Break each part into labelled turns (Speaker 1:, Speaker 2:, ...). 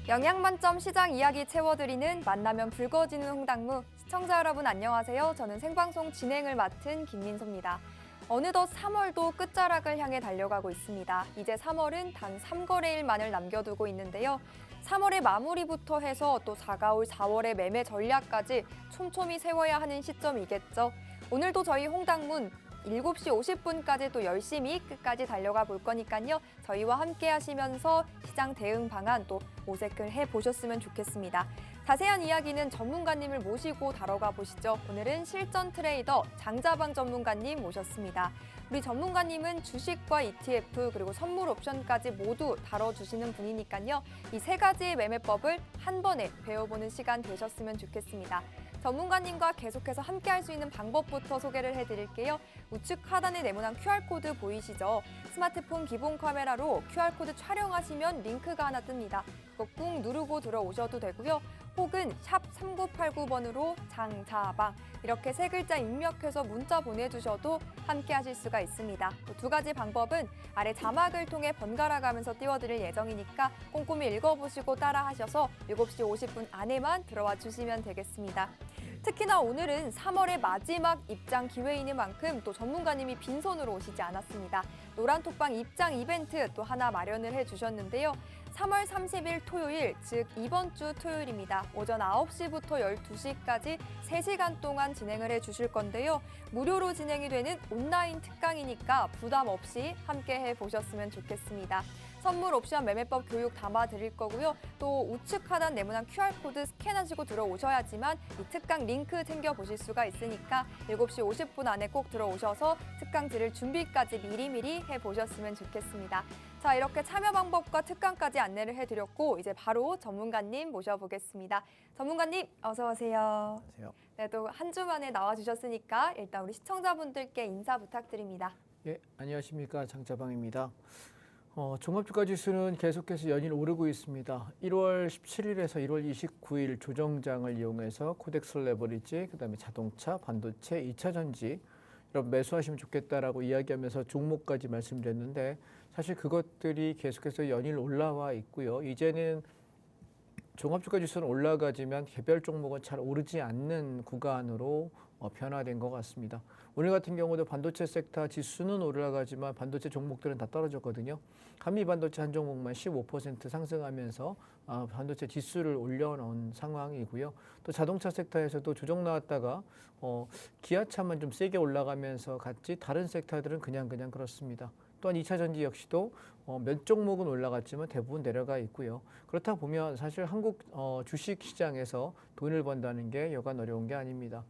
Speaker 1: 영양 만점 시장 이야기 채워드리는 만나면 붉어지는 홍당무. 시청자 여러분 안녕하세요. 저는 생방송 진행을 맡은 김민소입니다. 어느덧 3월도 끝자락을 향해 달려가고 있습니다. 이제 3월은 단 3거래일만을 남겨두고 있는데요. 3월의 마무리부터 해서 또 다가올 4월의 매매 전략까지 촘촘히 세워야 하는 시점이겠죠. 오늘도 저희 홍당문 7시 50분까지 또 열심히 끝까지 달려가 볼 거니까요. 저희와 함께 하시면서 시장 대응 방안 또 모색을 해보셨으면 좋겠습니다. 자세한 이야기는 전문가님을 모시고 다뤄가 보시죠. 오늘은 실전 트레이더 장자방 전문가님 모셨습니다. 우리 전문가님은 주식과 ETF 그리고 선물 옵션까지 모두 다뤄주시는 분이니까요. 이 세 가지의 매매법을 한 번에 배워보는 시간 되셨으면 좋겠습니다. 전문가님과 계속해서 함께 할 수 있는 방법부터 소개를 해드릴게요. 우측 하단에 네모난 QR코드 보이시죠? 스마트폰 기본 카메라로 QR코드 촬영하시면 링크가 하나 뜹니다. 그거 꾹 누르고 들어오셔도 되고요. 혹은 샵 3989번으로 장자방 이렇게 세 글자 입력해서 문자 보내주셔도 함께 하실 수가 있습니다. 두 가지 방법은 아래 자막을 통해 번갈아 가면서 띄워드릴 예정이니까 꼼꼼히 읽어보시고 따라하셔서 7시 50분 안에만 들어와 주시면 되겠습니다. 특히나 오늘은 3월의 마지막 입장 기회이는 만큼 또 전문가님이 빈손으로 오시지 않았습니다. 노란톡방 입장 이벤트 또 하나 마련을 해주셨는데요. 3월 30일 토요일, 즉 이번 주 토요일입니다. 오전 9시부터 12시까지 3시간 동안 진행을 해주실 건데요. 무료로 진행이 되는 온라인 특강이니까 부담 없이 함께 해보셨으면 좋겠습니다. 선물 옵션 매매법 교육 담아드릴 거고요. 또 우측 하단 네모난 QR코드 스캔하시고 들어오셔야지만 이 특강 링크 챙겨보실 수가 있으니까 7시 50분 안에 꼭 들어오셔서 특강 들을 준비까지 미리미리 해보셨으면 좋겠습니다. 자, 이렇게 참여 방법과 특강까지 안내를 해드렸고 이제 바로 전문가님 모셔보겠습니다. 전문가님 어서 오세요.
Speaker 2: 안녕하세요.
Speaker 1: 네, 또 한 주 만에 나와주셨으니까 일단 우리 시청자분들께 인사 부탁드립니다.
Speaker 2: 예, 안녕하십니까. 장자방입니다. 종합주가 지수는 계속해서 연일 오르고 있습니다. 1월 17일에서 1월 29일 조정장을 이용해서 코덱스 레버리지, 그다음에 자동차, 반도체, 2차 전지 이런 매수하시면 좋겠다라고 이야기하면서 종목까지 말씀드렸는데 사실 그것들이 계속해서 연일 올라와 있고요. 이제는 종합주가 지수는 올라가지만 개별 종목은 잘 오르지 않는 구간으로 변화된 것 같습니다. 오늘 같은 경우도 반도체 섹터 지수는 올라가지만 반도체 종목들은 다 떨어졌거든요. 한미 반도체 한 종목만 15% 상승하면서 반도체 지수를 올려놓은 상황이고요. 또 자동차 섹터에서도 조정 나왔다가 기아차만 좀 세게 올라가면서 같이 다른 섹터들은 그냥 그렇습니다. 또한 2차 전지 역시도 몇 종목은 올라갔지만 대부분 내려가 있고요. 그렇다 보면 사실 한국 주식 시장에서 돈을 번다는 게 여간 어려운 게 아닙니다.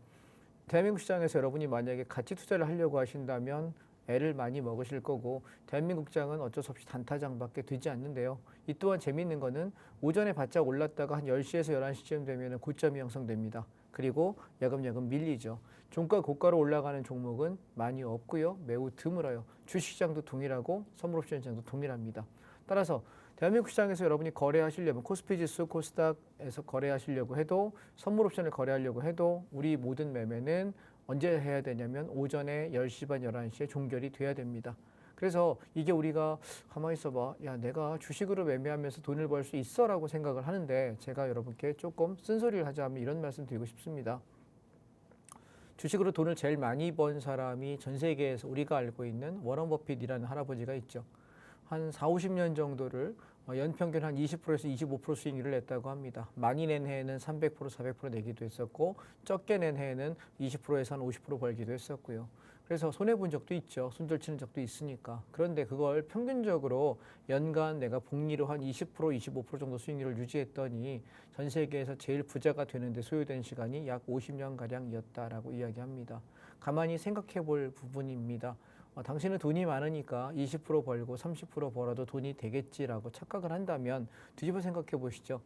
Speaker 2: 대한민국 시장에서 여러분이 만약에 가치 투자를 하려고 하신다면 애를 많이 먹으실 거고 대한민국 시장은 어쩔 수 없이 단타장밖에 되지 않는데요. 이 또한 재미있는 거는 오전에 바짝 올랐다가 한 10시에서 11시쯤 되면 고점이 형성됩니다. 그리고 야금야금 밀리죠. 종가 고가로 올라가는 종목은 많이 없고요. 매우 드물어요. 주식시장도 동일하고 선물옵션 시장도 동일합니다. 따라서 대한민국 시장에서 여러분이 거래하시려면 코스피 지수, 코스닥에서 거래하시려고 해도 선물옵션을 거래하려고 해도 우리 모든 매매는 언제 해야 되냐면 오전에 10시 반, 11시에 종결이 돼야 됩니다. 그래서 이게 우리가 가만히 있어봐. 야, 내가 주식으로 매매하면서 돈을 벌 수 있어 라고 생각을 하는데 제가 여러분께 조금 쓴소리를 하자면 이런 말씀 드리고 싶습니다. 주식으로 돈을 제일 많이 번 사람이 전 세계에서 우리가 알고 있는 워런 버핏이라는 할아버지가 있죠. 한 4, 50년 정도를 연평균 한 20%에서 25% 수익률을 냈다고 합니다. 많이 낸 해에는 300%, 400% 내기도 했었고 적게 낸 해에는 20%에서 한 50% 벌기도 했었고요. 그래서 손해본 적도 있죠. 손절치는 적도 있으니까. 그런데 그걸 평균적으로 연간 내가 복리로 한 20%, 25% 정도 수익률을 유지했더니 전 세계에서 제일 부자가 되는데 소요된 시간이 약 50년가량이었다라고 이야기합니다. 가만히 생각해 볼 부분입니다. 당신은 돈이 많으니까 20% 벌고 30% 벌어도 돈이 되겠지라고 착각을 한다면 뒤집어 생각해 보시죠.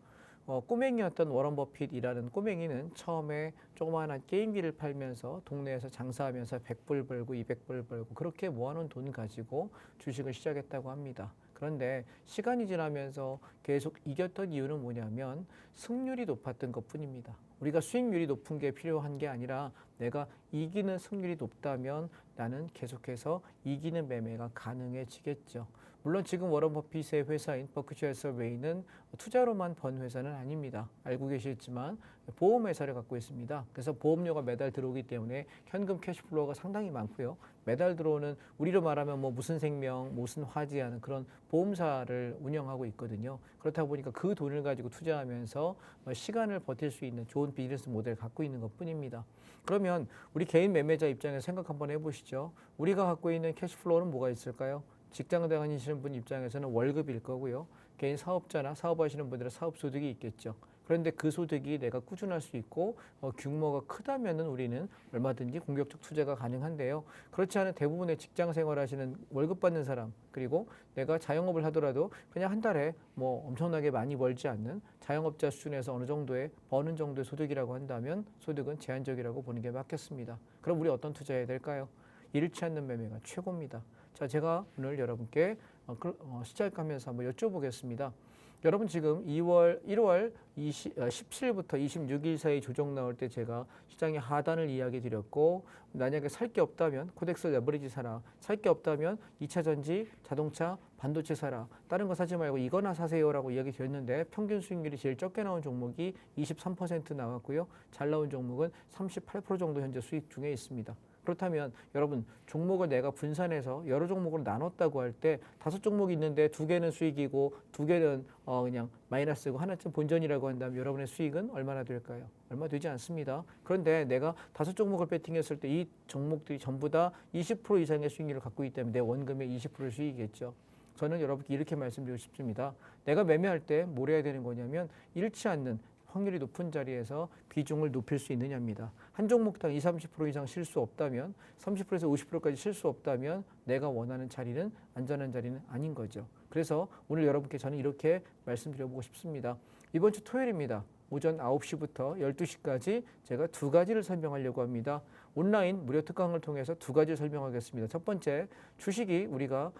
Speaker 2: 꼬맹이였던 워런 버핏이라는 꼬맹이는 처음에 조그마한 게임기를 팔면서 동네에서 장사하면서 100불 벌고 200불 벌고 그렇게 모아놓은 돈 가지고 주식을 시작했다고 합니다. 그런데 시간이 지나면서 계속 이겼던 이유는 뭐냐면 승률이 높았던 것뿐입니다. 우리가 수익률이 높은 게 필요한 게 아니라 내가 이기는 승률이 높다면 나는 계속해서 이기는 매매가 가능해지겠죠. 물론 지금 워런 버핏의 회사인 버크셔 해서웨이는 투자로만 번 회사는 아닙니다. 알고 계시겠지만 보험회사를 갖고 있습니다. 그래서 보험료가 매달 들어오기 때문에 현금 캐시플로우가 상당히 많고요. 매달 들어오는 우리로 말하면 뭐 무슨 생명, 무슨 화재하는 그런 보험사를 운영하고 있거든요. 그렇다 보니까 그 돈을 가지고 투자하면서 시간을 버틸 수 있는 좋은 비즈니스 모델을 갖고 있는 것뿐입니다. 그러면 우리 개인 매매자 입장에서 생각 한번 해보시죠. 우리가 갖고 있는 캐시플로우는 뭐가 있을까요? 직장 다니시는 분 입장에서는 월급일 거고요. 개인 사업자나 사업하시는 분들은 사업 소득이 있겠죠. 그런데 그 소득이 내가 꾸준할 수 있고 규모가 크다면은 우리는 얼마든지 공격적 투자가 가능한데요. 그렇지 않은 대부분의 직장 생활하시는 월급 받는 사람 그리고 내가 자영업을 하더라도 그냥 한 달에 뭐 엄청나게 많이 벌지 않는 자영업자 수준에서 어느 정도의 버는 정도의 소득이라고 한다면 소득은 제한적이라고 보는 게 맞겠습니다. 그럼 우리 어떤 투자해야 될까요? 잃지 않는 매매가 최고입니다. 자, 제가 오늘 여러분께 시작하면서 한번 여쭤보겠습니다. 여러분 지금 1월 17일부터 26일 사이 조정 나올 때 제가 시장의 하단을 이야기 드렸고 만약에 살 게 없다면 코덱스 레버리지 사라. 살 게 없다면 2차 전지, 자동차, 반도체 사라. 다른 거 사지 말고 이거나 사세요라고 이야기 드렸는데 평균 수익률이 제일 적게 나온 종목이 23% 나왔고요. 잘 나온 종목은 38% 정도 현재 수익 중에 있습니다. 그렇다면 여러분 종목을 내가 분산해서 여러 종목으로 나눴다고 할 때 5종목이 있는데 2개는 수익이고 2개는 그냥 마이너스고 하나쯤 본전이라고 한다면 여러분의 수익은 얼마나 될까요? 얼마 되지 않습니다. 그런데 내가 5종목을 배팅했을 때 이 종목들이 전부 다 20% 이상의 수익률을 갖고 있기 때문에 내 원금의 20% 수익이겠죠. 저는 여러분께 이렇게 말씀드리고 싶습니다. 내가 매매할 때 뭘 해야 되는 거냐면 잃지 않는 확률이 높은 자리에서 비중을 높일 수 있느냐입니다. 한 종목당 20, 30% 이상 실 수 없다면 30%에서 50%까지 실 수 없다면 내가 원하는 자리는 안전한 자리는 아닌 거죠. 그래서 오늘 여러분께 저는 이렇게 말씀드려보고 싶습니다. 이번 주 토요일입니다. 오전 9시부터 12시까지 제가 2가지를 설명하려고 합니다. 온라인 무료 특강을 통해서 2가지를 설명하겠습니다. 첫 번째, 주식이 우리가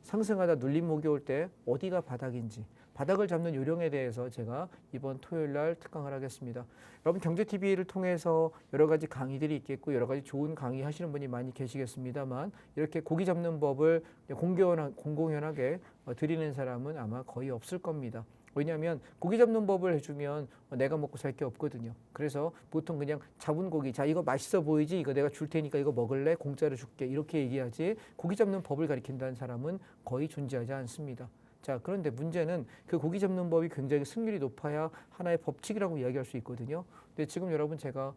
Speaker 2: 상승하다 눌림목이 올 때 어디가 바닥인지 바닥을 잡는 요령에 대해서 제가 이번 토요일 날 특강을 하겠습니다. 여러분 경제TV를 통해서 여러 가지 강의들이 있겠고 여러 가지 좋은 강의 하시는 분이 많이 계시겠습니다만 이렇게 고기 잡는 법을 공공연하게 드리는 사람은 아마 거의 없을 겁니다. 왜냐하면 고기 잡는 법을 해주면 내가 먹고 살 게 없거든요. 그래서 보통 그냥 잡은 고기, 자 이거 맛있어 보이지? 이거 내가 줄 테니까 이거 먹을래? 공짜로 줄게. 이렇게 얘기하지 고기 잡는 법을 가리킨다는 사람은 거의 존재하지 않습니다. 자, 그런데 문제는 그 고기 잡는 법이 굉장히 승률이 높아야 하나의 법칙이라고 이야기할 수 있거든요. 근데 지금 여러분 제가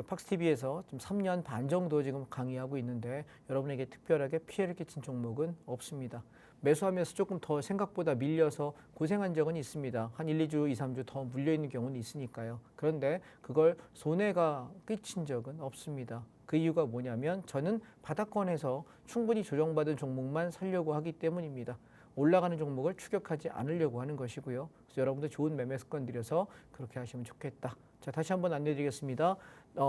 Speaker 2: 팍스TV에서 지금 3년 반 정도 지금 강의하고 있는데 여러분에게 특별하게 피해를 끼친 종목은 없습니다. 매수하면서 조금 더 생각보다 밀려서 고생한 적은 있습니다. 한 1, 2주, 2, 3주 더 물려있는 경우는 있으니까요. 그런데 그걸 손해가 끼친 적은 없습니다. 그 이유가 뭐냐면 저는 바닥권에서 충분히 조정받은 종목만 살려고 하기 때문입니다. 올라가는 종목을 추격하지 않으려고 하는 것이고요. 그래서 여러분들 좋은 매매 습관 들여서 그렇게 하시면 좋겠다. 자, 다시 한번 안내드리겠습니다.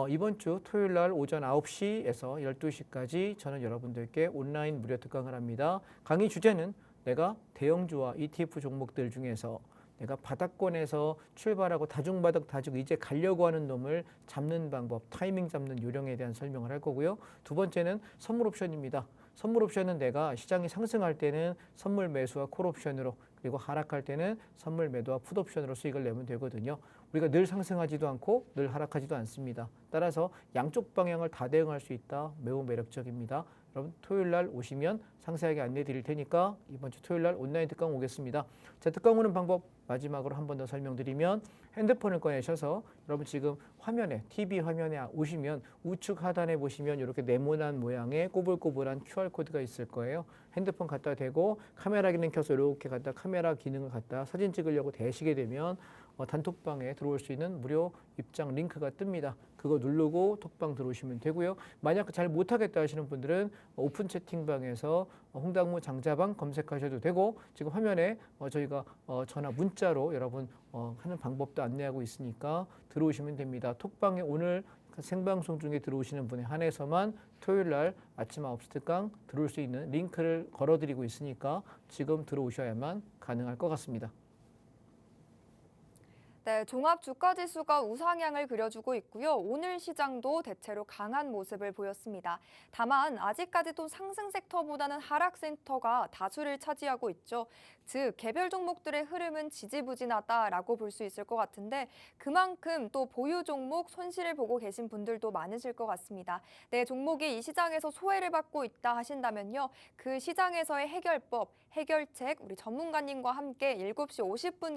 Speaker 2: 이번 주 토요일 날 오전 9시에서 12시까지 저는 여러분들께 온라인 무료 특강을 합니다. 강의 주제는 내가 대형주와 ETF 종목들 중에서 내가 바닥권에서 출발하고 다중바닥 다지고 이제 가려고 하는 놈을 잡는 방법, 타이밍 잡는 요령에 대한 설명을 할 거고요. 두 번째는 선물 옵션입니다. 선물 옵션은 내가 시장이 상승할 때는 선물 매수와 콜 옵션으로 그리고 하락할 때는 선물 매도와 풋 옵션으로 수익을 내면 되거든요. 우리가 늘 상승하지도 않고 늘 하락하지도 않습니다. 따라서 양쪽 방향을 다 대응할 수 있다. 매우 매력적입니다. 여러분 토요일 날 오시면 상세하게 안내 드릴 테니까 이번 주 토요일 날 온라인 특강 오겠습니다. 자, 특강 오는 방법 마지막으로 한 번 더 설명드리면 핸드폰을 꺼내셔서 여러분 지금 화면에 TV 화면에 오시면 우측 하단에 보시면 이렇게 네모난 모양의 꼬불꼬불한 QR코드가 있을 거예요. 핸드폰 갖다 대고 카메라 기능 켜서 이렇게 갖다 카메라 기능을 갖다 사진 찍으려고 대시게 되면 단톡방에 들어올 수 있는 무료 입장 링크가 뜹니다. 그거 누르고 톡방 들어오시면 되고요. 만약 잘 못하겠다 하시는 분들은 오픈 채팅방에서 홍당무 장자방 검색하셔도 되고 지금 화면에 저희가 전화 문자로 여러분 하는 방법도 안내하고 있으니까 들어오시면 됩니다. 톡방에 오늘 생방송 중에 들어오시는 분에 한해서만 토요일 날 아침 9시 특강 들어올 수 있는 링크를 걸어드리고 있으니까 지금 들어오셔야만 가능할 것 같습니다.
Speaker 1: 네, 종합 주가 지수가 우상향을 그려주고 있고요. 오늘 시장도 대체로 강한 모습을 보였습니다. 다만 아직까지도 상승 섹터보다는 하락 섹터가 다수를 차지하고 있죠. 즉, 개별 종목들의 흐름은 지지부진하다라고 볼 수 있을 것 같은데 그만큼 또 보유 종목 손실을 보고 계신 분들도 많으실 것 같습니다. 내 종목이 이 시장에서 소외를 받고 있다 하신다면요. 그 시장에서의 해결법, 해결책 우리 전문가님과 함께 7시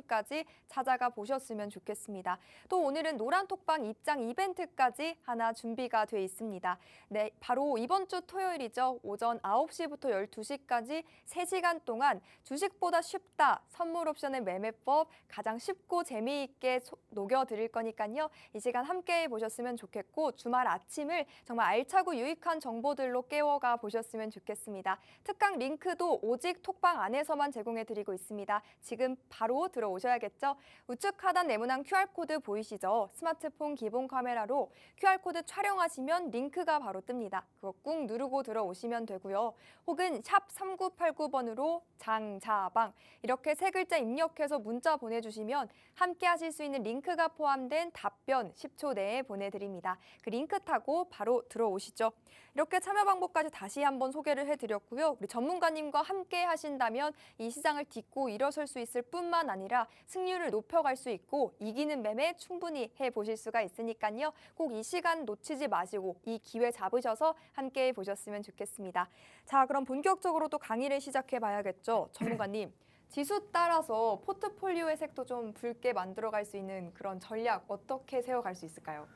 Speaker 1: 50분까지 찾아가 보셨으면 좋겠습니다. 또 오늘은 노란톡방 입장 이벤트까지 하나 준비가 돼 있습니다. 네, 바로 이번 주 토요일이죠. 오전 9시부터 12시까지 3시간 동안 주식보다 쉽다 선물 옵션의 매매법 가장 쉽고 재미있게 녹여드릴 거니까요. 이 시간 함께 보셨으면 좋겠고 주말 아침을 정말 알차고 유익한 정보들로 깨워가 보셨으면 좋겠습니다. 특강 링크도 오직 톡방 안에서만 제공해드리고 있습니다. 지금 바로 들어오셔야겠죠. 우측 하단 네모난 QR코드 보이시죠? 스마트폰 기본 카메라로 QR코드 촬영하시면 링크가 바로 뜹니다. 그거 꾹 누르고 들어오시면 되고요. 혹은 샵 3989번으로 장자방 이렇게 3글자 입력해서 문자 보내주시면 함께 하실 수 있는 링크가 포함된 답변 10초 내에 보내드립니다. 그 링크 타고 바로 들어오시죠. 이렇게 참여 방법까지 다시 한번 소개를 해드렸고요. 우리 전문가님과 함께 하신다면 이 시장을 딛고 일어설 수 있을 뿐만 아니라 승률을 높여갈 수 있고 이기는 매매 충분히 해보실 수가 있으니까요. 꼭 이 시간 놓치지 마시고 이 기회 잡으셔서 함께 보셨으면 좋겠습니다. 자, 그럼 본격적으로 또 강의를 시작해 봐야겠죠. 전문가님. 지수 따라서 포트폴리오의 색도 좀 붉게 만들어갈 수 있는 그런 전략 어떻게 세워갈 수 있을까요?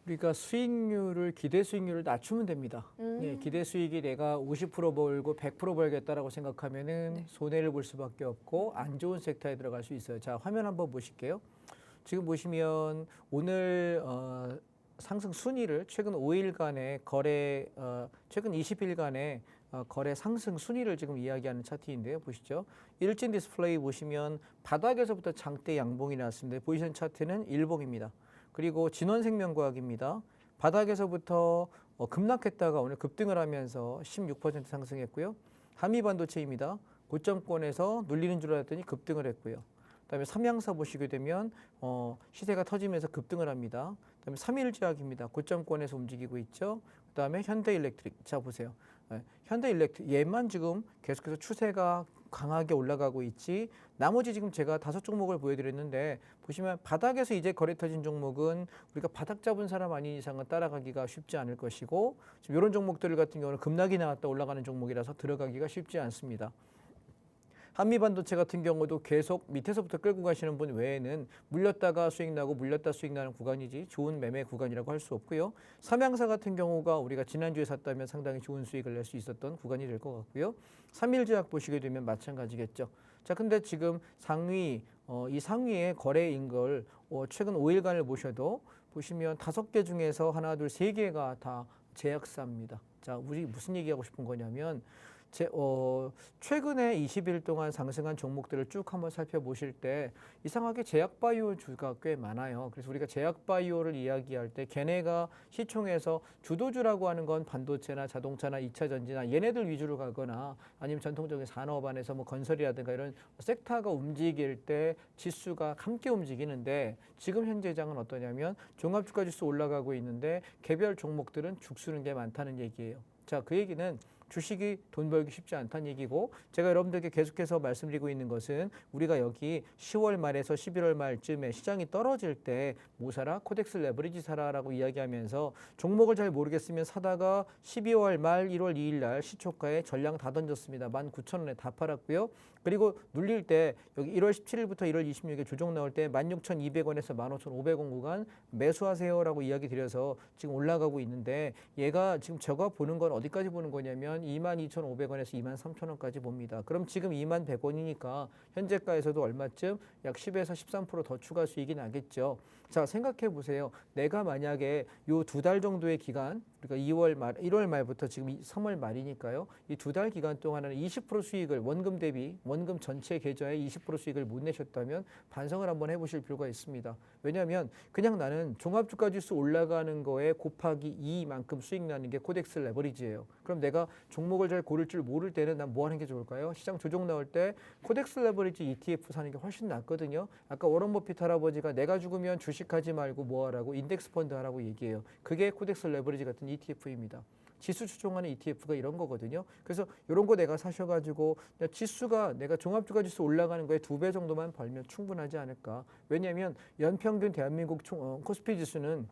Speaker 2: 우리가 수익률을 기대 수익률을 낮추면 됩니다. 예, 기대 수익이 내가 50% 벌고 100% 벌겠다라고 생각하면은
Speaker 1: 네.
Speaker 2: 손해를 볼 수밖에 없고 안 좋은 섹터에 들어갈 수 있어요. 자, 화면 한번 보실게요. 지금 보시면 오늘 상승 순위를 최근 5일간의 거래 최근 20일간의 거래 상승 순위를 지금 이야기하는 차트인데요. 보시죠. 일진 디스플레이 보시면 바닥에서부터 장대 양봉이 나왔습니다. 보이시는 차트는 일봉입니다. 그리고 진원생명과학입니다. 바닥에서부터 급락했다가 오늘 급등을 하면서 16% 상승했고요. 한미반도체입니다. 고점권에서 눌리는 줄 알았더니 급등을 했고요. 그다음에 삼양사 보시게 되면 시세가 터지면서 급등을 합니다. 그다음에 삼일제약입니다. 고점권에서 움직이고 있죠. 그다음에 현대일렉트릭. 자 보세요. 현대일렉트릭 얘만 지금 계속해서 추세가 강하게 올라가고 있지. 나머지 지금 제가 5종목을 보여드렸는데 보시면 바닥에서 이제 거래 터진 종목은 우리가 바닥 잡은 사람 아닌 이상은 따라가기가 쉽지 않을 것이고 지금 이런 종목들 같은 경우는 급락이 나왔다 올라가는 종목이라서 들어가기가 쉽지 않습니다. 한미반도체 같은 경우도 계속 밑에서부터 끌고 가시는 분 외에는 물렸다가 수익 나고 물렸다 수익 나는 구간이지 좋은 매매 구간이라고 할 수 없고요. 삼양사 같은 경우가 우리가 지난주에 샀다면 상당히 좋은 수익을 낼 수 있었던 구간이 될 것 같고요. 삼일제약 보시게 되면 마찬가지겠죠. 자, 근데 지금 상위 이 상위의 거래인 걸 최근 5일간을 보셔도 보시면 5개 중에서 하나, 둘, 3개가 다 제약사입니다. 자, 우리 무슨 얘기하고 싶은 거냐면 최근에 20일 동안 상승한 종목들을 쭉 한번 살펴보실 때 이상하게 제약바이오주가 꽤 많아요. 그래서 우리가 제약바이오를 이야기할 때 걔네가 시총에서 주도주라고 하는 건 반도체나 자동차나 2차 전지나 얘네들 위주로 가거나 아니면 전통적인 산업 안에서 뭐 건설이라든가 이런 섹터가 움직일 때 지수가 함께 움직이는데 지금 현재장은 어떠냐면 종합주가지수 올라가고 있는데 개별 종목들은 죽쓰는 게 많다는 얘기예요. 자, 그 얘기는 주식이 돈 벌기 쉽지 않다는 얘기고 제가 여러분들께 계속해서 말씀드리고 있는 것은 우리가 여기 10월 말에서 11월 말쯤에 시장이 떨어질 때 뭐 사라? 코덱스 레버리지 사라라고 이야기하면서 종목을 잘 모르겠으면 사다가 12월 말 1월 2일 날 시초가에 전량 다 던졌습니다. 19,000원에 다 팔았고요. 그리고 눌릴 때 여기 1월 17일부터 1월 26일 조정 나올 때 16,200원에서 15,500원 구간 매수하세요라고 이야기 드려서 지금 올라가고 있는데 얘가 지금 제가 보는 건 어디까지 보는 거냐면 22,500원에서 23,000원까지 봅니다. 그럼 지금 21,100원이니까 현재가에서도 얼마쯤 약 10에서 13% 더 추가 수익이 나겠죠. 자, 생각해 보세요. 내가 만약에 요 2달 정도의 기간, 그러니까 1월 말부터 지금 3월 말이니까요. 이 2달 기간 동안에는 20% 수익을 원금 대비 원금 전체 계좌에 20% 수익을 못 내셨다면 반성을 한번 해보실 필요가 있습니다. 왜냐하면 그냥 나는 종합주가지수 올라가는 거에 곱하기 2만큼 수익 나는 게 코덱스 레버리지예요. 그럼 내가 종목을 잘 고를 줄 모를 때는 난 뭐 하는 게 좋을까요? 시장 조정 나올 때 코덱스 레버리지 ETF 사는 게 훨씬 낫거든요. 아까 워런 버핏 할아버지가 내가 죽으면 주식하지 말고 뭐 하라고 인덱스 펀드 하라고 얘기해요. 그게 코덱스 레버리지 같은 ETF입니다. 지수 추종하는 ETF가 이런 거거든요. 그래서 이런 거 내가 사셔가지고 지수가 내가 종합주가지수 올라가는 거에 2배 정도만 벌면 충분하지 않을까. 왜냐하면 연평균 대한민국 코스피 지수는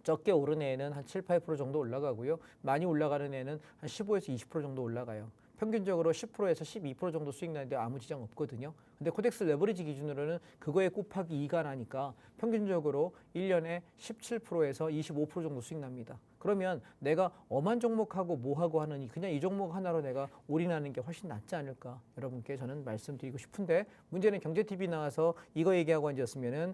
Speaker 2: 적게 오른 애는 한 7, 8% 정도 올라가고요. 많이 올라가는 애는 한 15에서 20% 정도 올라가요. 평균적으로 10%에서 12% 정도 수익 나는데 아무 지장 없거든요. 근데 코덱스 레버리지 기준으로는 그거에 곱하기 2가 나니까 평균적으로 1년에 17%에서 25% 정도 수익 납니다. 그러면 내가 엄한 종목하고 뭐하고 하느니 그냥 이 종목 하나로 내가 올인하는 게 훨씬 낫지 않을까 여러분께 저는 말씀드리고 싶은데 문제는 경제TV 나와서 이거 얘기하고 앉았으면은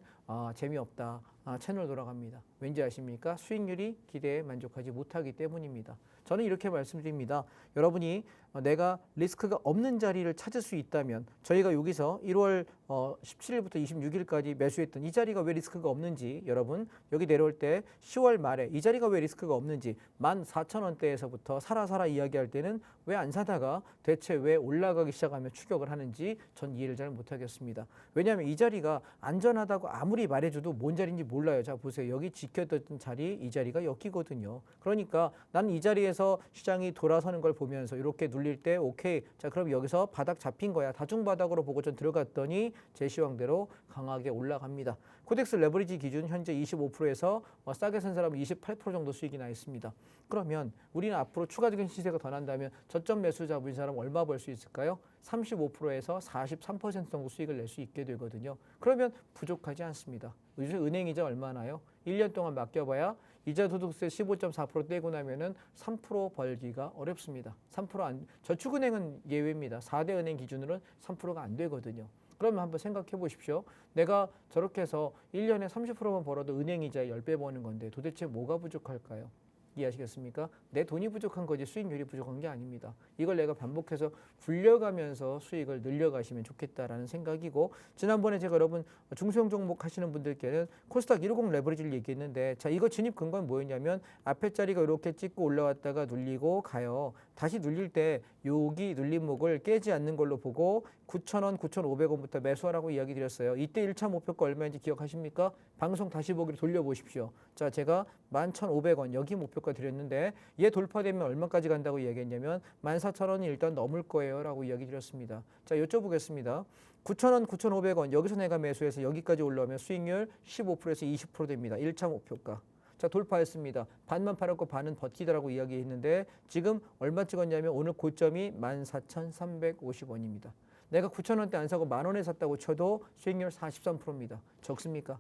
Speaker 2: 재미없다. 채널 돌아갑니다. 왠지 아십니까? 수익률이 기대에 만족하지 못하기 때문입니다. 저는 이렇게 말씀드립니다. 여러분이 내가 리스크가 없는 자리를 찾을 수 있다면 저희가 여기서 1월 17일부터 26일까지 매수했던 이 자리가 왜 리스크가 없는지 여러분 여기 내려올 때 10월 말에 이 자리가 왜 리스크가 없는지 14,000원대에서부터 사라 이야기할 때는 왜 안 사다가 대체 왜 올라가기 시작하면 추격을 하는지 전 이해를 잘 못하겠습니다. 왜냐하면 이 자리가 안전하다고 아무리 말해줘도 뭔 자리인지 몰라요. 자 보세요. 여기 지켰던 자리 이 자리가 여기거든요. 그러니까 나는 이 자리에서 시장이 돌아서는 걸 보면서 이렇게 눌릴 때 오케이 자 그럼 여기서 바닥 잡힌 거야. 다중바닥으로 보고 전 들어갔더니 제 시황대로 강하게 올라갑니다. 코덱스 레버리지 기준 현재 25%에서 싸게 산 사람은 28% 정도 수익이 나 있습니다. 그러면 우리는 앞으로 추가적인 시세가 더 난다면 저점 매수 잡은 사람 얼마 벌 수 있을까요? 35%에서 43% 정도 수익을 낼 수 있게 되거든요. 그러면 부족하지 않습니다. 요즘 은행이자 얼마나요? 1년 동안 맡겨봐야 이자 소득세 15.4% 떼고 나면은 3% 벌기가 어렵습니다. 3% 저축은행은 예외입니다. 4대 은행 기준으로는 3%가 안 되거든요. 그러면 한번 생각해 보십시오. 내가 저렇게 해서 1년에 30%만 벌어도 은행 이자에 10배 버는 건데 도대체 뭐가 부족할까요? 이해하시겠습니까? 내 돈이 부족한 거지 수익률이 부족한 게 아닙니다. 이걸 내가 반복해서 굴려가면서 수익을 늘려가시면 좋겠다라는 생각이고 지난번에 제가 여러분 중소형 종목 하시는 분들께는 코스닥 150 레버리지를 얘기했는데 자 이거 진입 근거는 뭐였냐면 앞에 자리가 이렇게 찍고 올라왔다가 눌리고 가요. 다시 눌릴 때 여기 눌린 목을 깨지 않는 걸로 보고 9,000원, 9,500원부터 매수하라고 이야기 드렸어요. 이때 1차 목표가 얼마인지 기억하십니까? 방송 다시 보기로 돌려보십시오. 자, 제가 11,500원 여기 목표가 드렸는데 얘 돌파되면 얼마까지 간다고 이야기했냐면 14,000원이 일단 넘을 거예요 라고 이야기 드렸습니다. 자, 여쭤보겠습니다. 9,000원, 9,500원 여기서 내가 매수해서 여기까지 올라오면 수익률 15%에서 20% 됩니다. 1차 목표가. 자 돌파했습니다. 반만 팔았고 반은 버티더라고 이야기했는데 지금 얼마 찍었냐면 오늘 고점이 14,350원입니다. 내가 9,000원대 안 사고 10,000원에 샀다고 쳐도 수익률 43%입니다. 적습니까?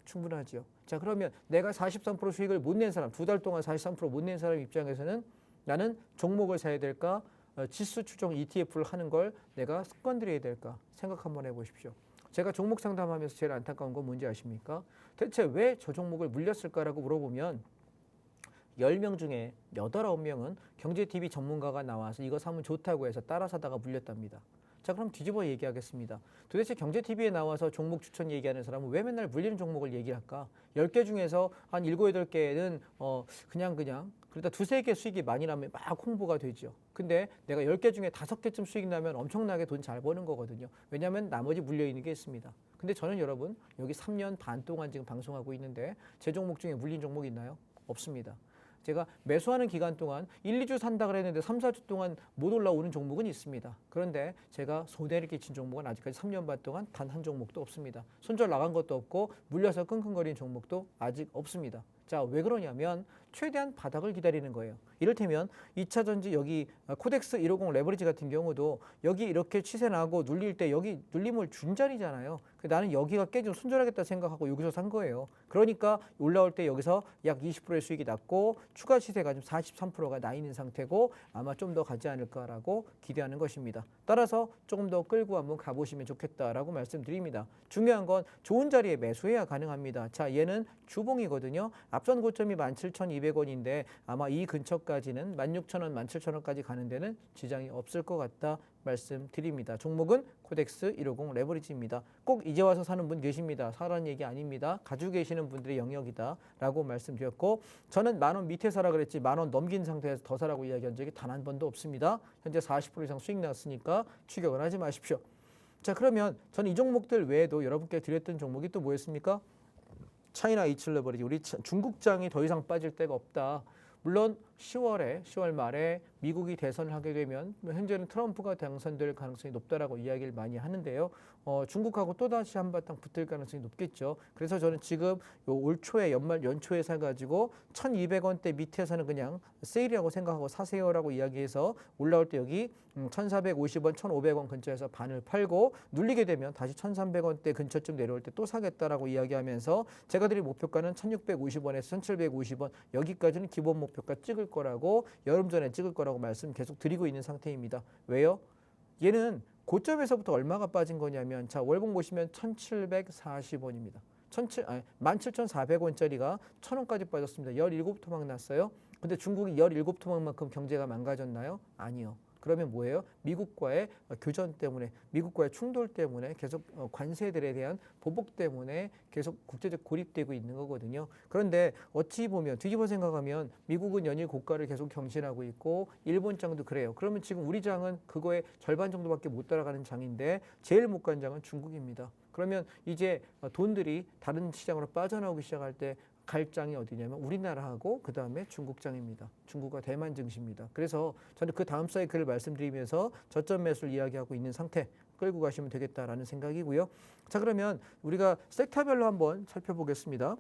Speaker 2: 충분하죠. 자 그러면 내가 43% 수익을 못 낸 사람 2달 동안 43% 못 낸 사람 입장에서는 나는 종목을 사야 될까? 지수 추종 ETF를 하는 걸 내가 습관들여야 될까? 생각 한번 해보십시오. 제가 종목 상담하면서 제일 안타까운 건 뭔지 아십니까? 대체 왜 저 종목을 물렸을까라고 물어보면 10명 중에 8, 9명은 경제TV 전문가가 나와서 이거 사면 좋다고 해서 따라 사다가 물렸답니다. 자 그럼 뒤집어 얘기하겠습니다. 도대체 경제TV에 나와서 종목 추천 얘기하는 사람은 왜 맨날 물리는 종목을 얘기할까? 10개 중에서 한 7, 8개는 그냥 그러다 2, 3개 수익이 많이 나면 막 홍보가 되죠. 근데 내가 10개 중에 5개쯤 수익 나면 엄청나게 돈 잘 버는 거거든요. 왜냐하면 나머지 물려있는 게 있습니다. 근데 저는 여러분 여기 3년 반 동안 지금 방송하고 있는데 제 종목 중에 물린 종목이 있나요? 없습니다. 제가 매수하는 기간 동안 1, 2주 산다 그랬는데 3, 4주 동안 못 올라오는 종목은 있습니다. 그런데 제가 손해를 끼친 종목은 아직까지 3년 반 동안 단 한 종목도 없습니다. 손절 나간 것도 없고 물려서 끙끙거리는 종목도 아직 없습니다. 자, 왜 그러냐면 최대한 바닥을 기다리는 거예요. 이를테면 2차 전지 여기 코덱스 150 레버리지 같은 경우도 여기 이렇게 치세 나고 눌릴 때 여기 눌림을 준 자리잖아요. 나는 여기가 깨지면 손절하겠다 생각하고 여기서 산 거예요. 그러니까 올라올 때 여기서 약 20%의 수익이 났고 추가 시세가 지금 43%가 나 있는 상태고 아마 좀 더 가지 않을까라고 기대하는 것입니다. 따라서 조금 더 끌고 한번 가보시면 좋겠다라고 말씀드립니다. 중요한 건 좋은 자리에 매수해야 가능합니다. 자, 얘는 주봉이거든요. 앞선 고점이 17,200원인데 아마 이 근처까지는 16,000원, 17,000원까지 가는 데는 지장이 없을 것 같다 말씀드립니다. 종목은 코덱스 150 레버리지입니다. 꼭 이제 와서 사는 분 계십니다. 사라는 얘기 아닙니다. 가지고 계시는 분들의 영역이다 라고 말씀드렸고 저는 10,000원 밑에 사라 그랬지 10,000원 넘긴 상태에서 더 사라고 이야기한 적이 단 한 번도 없습니다. 현재 40% 이상 수익 났으니까 추격을 하지 마십시오. 자, 그러면 저는 이 종목들 외에도 여러분께 드렸던 종목이 또 뭐였습니까? 차이나 H 레버리지. 우리 중국장이 더 이상 빠질 데가 없다. 물론 10월 말에 미국이 대선을 하게 되면 현재는 트럼프가 당선될 가능성이 높다라고 이야기를 많이 하는데요. 중국하고 또다시 한바탕 붙을 가능성이 높겠죠. 그래서 저는 지금 올 초에 연초에 사가지고 1,200원대 밑에서는 그냥 세일이라고 생각하고 사세요라고 이야기해서 올라올 때 여기 1,450원, 1,500원 근처에서 반을 팔고 눌리게 되면 다시 1,300원대 근처쯤 내려올 때 또 사겠다라고 이야기하면서 제가 드린 목표가는 1,650원에서 1,750원 여기까지는 기본 목표가 찍을 거라고 여름 전에 찍을 거라고 말씀 계속 드리고 있는 상태입니다. 왜요? 얘는 고점에서부터 얼마가 빠진 거냐면 자 월봉 보시면 1,740원입니다. 17,400원짜리가 1,000원까지 빠졌습니다. 17토막 났어요. 근데 중국이 17토막만큼 경제가 망가졌나요? 아니요. 그러면 뭐예요? 미국과의 교전 때문에 미국과의 충돌 때문에 계속 관세들에 대한 보복 때문에 계속 국제적 고립되고 있는 거거든요. 그런데 어찌 보면 뒤집어 생각하면 미국은 연일 고가를 계속 경신하고 있고 일본 장도 그래요. 그러면 지금 우리 장은 그거의 절반 정도밖에 못 따라가는 장인데 제일 못 간 장은 중국입니다. 그러면 이제 돈들이 다른 시장으로 빠져나오기 시작할 때 갈 장이 어디냐면 우리나라하고 그 다음에 중국장입니다. 중국과 대만 증시입니다. 그래서 저는 그 다음 사이클을 말씀드리면서 저점 매수를 이야기하고 있는 상태 끌고 가시면 되겠다라는 생각이고요. 자, 그러면 우리가 섹터별로 한번 살펴보겠습니다.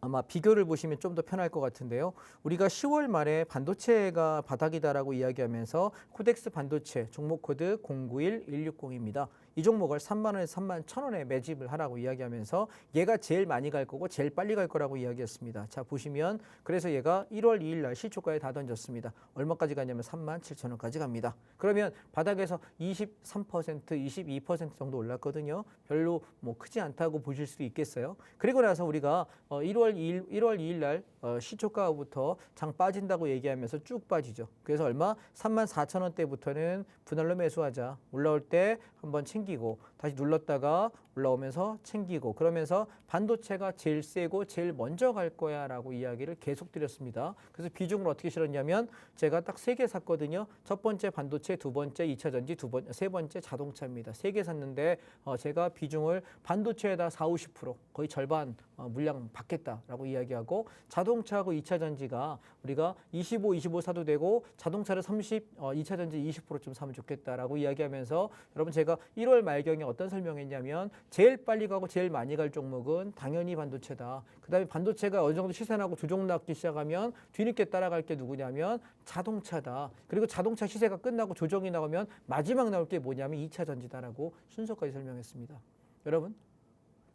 Speaker 2: 아마 비교를 보시면 좀 더 편할 것 같은데요. 우리가 10월 말에 반도체가 바닥이다라고 이야기하면서 코덱스 반도체 종목 코드 091160입니다. 이 종목을 3만 원에서 3만 1,000원에 매집을 하라고 이야기하면서 얘가 제일 많이 갈 거고 제일 빨리 갈 거라고 이야기했습니다. 자, 보시면 그래서 얘가 1월 2일 날 시초가에 다 던졌습니다. 얼마까지 가냐면 3만 7,000원까지 갑니다. 그러면 바닥에서 23%, 22% 정도 올랐거든요. 별로 뭐 크지 않다고 보실 수도 있겠어요. 그리고 나서 우리가 1월 2일 날 시초가부터 장 빠진다고 얘기하면서 쭉 빠지죠. 그래서 얼마? 34,000원대부터는 분할로 매수하자. 올라올 때 한번 챙기고 다시 눌렀다가 올라오면서 챙기고 그러면서 반도체가 제일 세고 제일 먼저 갈 거야 라고 이야기를 계속 드렸습니다. 그래서 비중을 어떻게 실었냐면 제가 딱 3개 샀거든요. 첫 번째 반도체, 두 번째 2차 전지, 세 번째 자동차입니다. 3개 샀는데 제가 비중을 반도체에다 40-50% 거의 절반 물량 받겠다라고 이야기하고 자동차하고 2차 전지가 우리가 25 사도 되고 자동차를 30, 2차 전지 20%좀 사면 좋겠다라고 이야기하면서 여러분 제가 1월 말경에 어떤 설명했냐면 제일 빨리 가고 제일 많이 갈 종목은 당연히 반도체다. 그 다음에 반도체가 어느 정도 시세 나고 조정 나기 시작하면 뒤늦게 따라갈 게 누구냐면 자동차다. 그리고 자동차 시세가 끝나고 조정이 나오면 마지막 나올 게 뭐냐면 2차 전지다라고 순서까지 설명했습니다. 여러분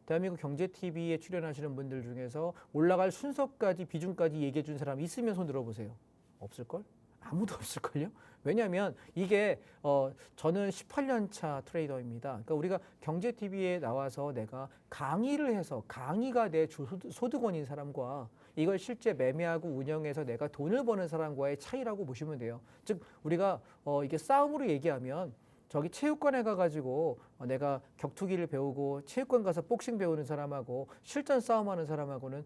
Speaker 2: 대한민국 경제TV에 출연하시는 분들 중에서 올라갈 순서까지 비중까지 얘기해 준 사람 있으면 손 들어보세요. 없을걸? 아무도 없을걸요? 왜냐하면 이게 저는 18년 차 트레이더입니다. 그러니까 우리가 경제TV에 나와서 내가 강의를 해서 강의가 내 소득원인 사람과 이걸 실제 매매하고 운영해서 내가 돈을 버는 사람과의 차이라고 보시면 돼요. 즉 우리가 이게 싸움으로 얘기하면 저기 체육관에 가가지고 내가 격투기를 배우고 체육관 가서 복싱 배우는 사람하고 실전 싸움하는 사람하고는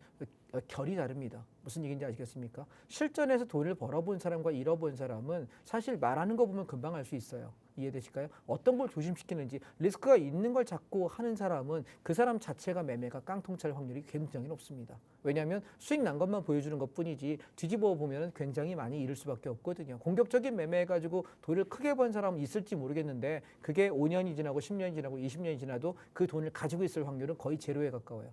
Speaker 2: 결이 다릅니다. 무슨 얘기인지 아시겠습니까? 실전에서 돈을 벌어본 사람과 잃어본 사람은 사실 말하는 거 보면 금방 알 수 있어요. 이해되실까요? 어떤 걸 조심시키는지 리스크가 있는 걸 자꾸 하는 사람은 그 사람 자체가 매매가 깡통찰 확률이 굉장히 높습니다. 왜냐하면 수익 난 것만 보여주는 것뿐이지 뒤집어 보면 굉장히 많이 잃을 수밖에 없거든요. 공격적인 매매해가지고 돈을 크게 번 사람은 있을지 모르겠는데 그게 5년이 지나고 10년이 지나고 20년이 지나도 그 돈을 가지고 있을 확률은 거의 제로에 가까워요.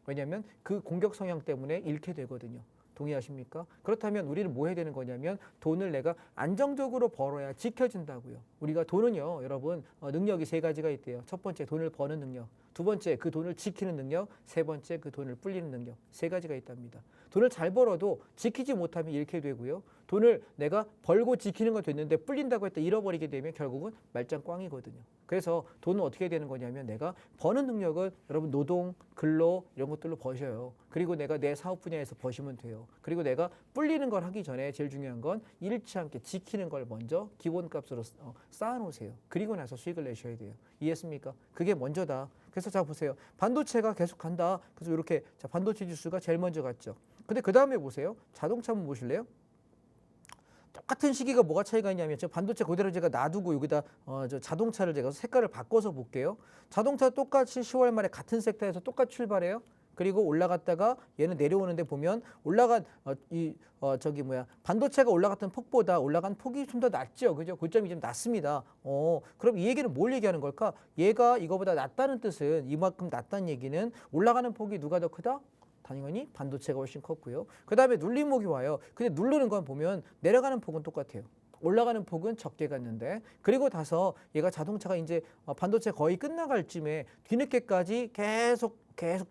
Speaker 2: 왜냐하면 그 공격 성향 때문에 잃게 되거든요. 동의하십니까? 그렇다면 우리는 뭐 해야 되는 거냐면 돈을 내가 안정적으로 벌어야 지켜진다고요. 우리가 돈은요, 여러분 능력이 세 가지가 있대요. 첫 번째 돈을 버는 능력, 두 번째 그 돈을 지키는 능력, 세 번째 그 돈을 불리는 능력, 세 가지가 있답니다. 돈을 잘 벌어도 지키지 못하면 잃게 되고요. 돈을 내가 벌고 지키는 건 됐는데 불린다고 했다 잃어버리게 되면 결국은 말짱 꽝이거든요. 그래서 돈은 어떻게 되는 거냐면 내가 버는 능력은 여러분 노동, 근로 이런 것들로 버셔요. 그리고 내가 내 사업 분야에서 버시면 돼요. 그리고 내가 불리는 걸 하기 전에 제일 중요한 건 잃지 않게 지키는 걸 먼저 기본값으로 쌓아놓으세요. 그리고 나서 수익을 내셔야 돼요. 이해했습니까? 그게 먼저다. 그래서 자 보세요. 반도체가 계속 간다. 그래서 이렇게 자 반도체 지수가 제일 먼저 갔죠. 근데 그 다음에 보세요. 자동차 한번 보실래요? 똑같은 시기가 뭐가 차이가 있냐면 저 반도체 그대로 제가 놔두고 여기다 저 자동차를 제가 색깔을 바꿔서 볼게요. 자동차 똑같이 10월 말에 같은 섹터에서 똑같이 출발해요. 그리고 올라갔다가 얘는 내려오는데 보면 올라간 반도체가 올라갔던 폭보다 올라간 폭이 좀 더 낮죠. 그죠? 고점이 좀 낮습니다. 그럼 이 얘기는 뭘 얘기하는 걸까? 얘가 이거보다 낮다는 뜻은 이만큼 낮다는 얘기는 올라가는 폭이 누가 더 크다? 당연히 반도체가 훨씬 컸고요. 그 다음에 눌림목이 와요. 근데 누르는 건 보면 내려가는 폭은 똑같아요. 올라가는 폭은 적게 갔는데 그리고 나서 얘가 자동차가 이제 반도체 거의 끝나갈 쯤에 뒤늦게까지 계속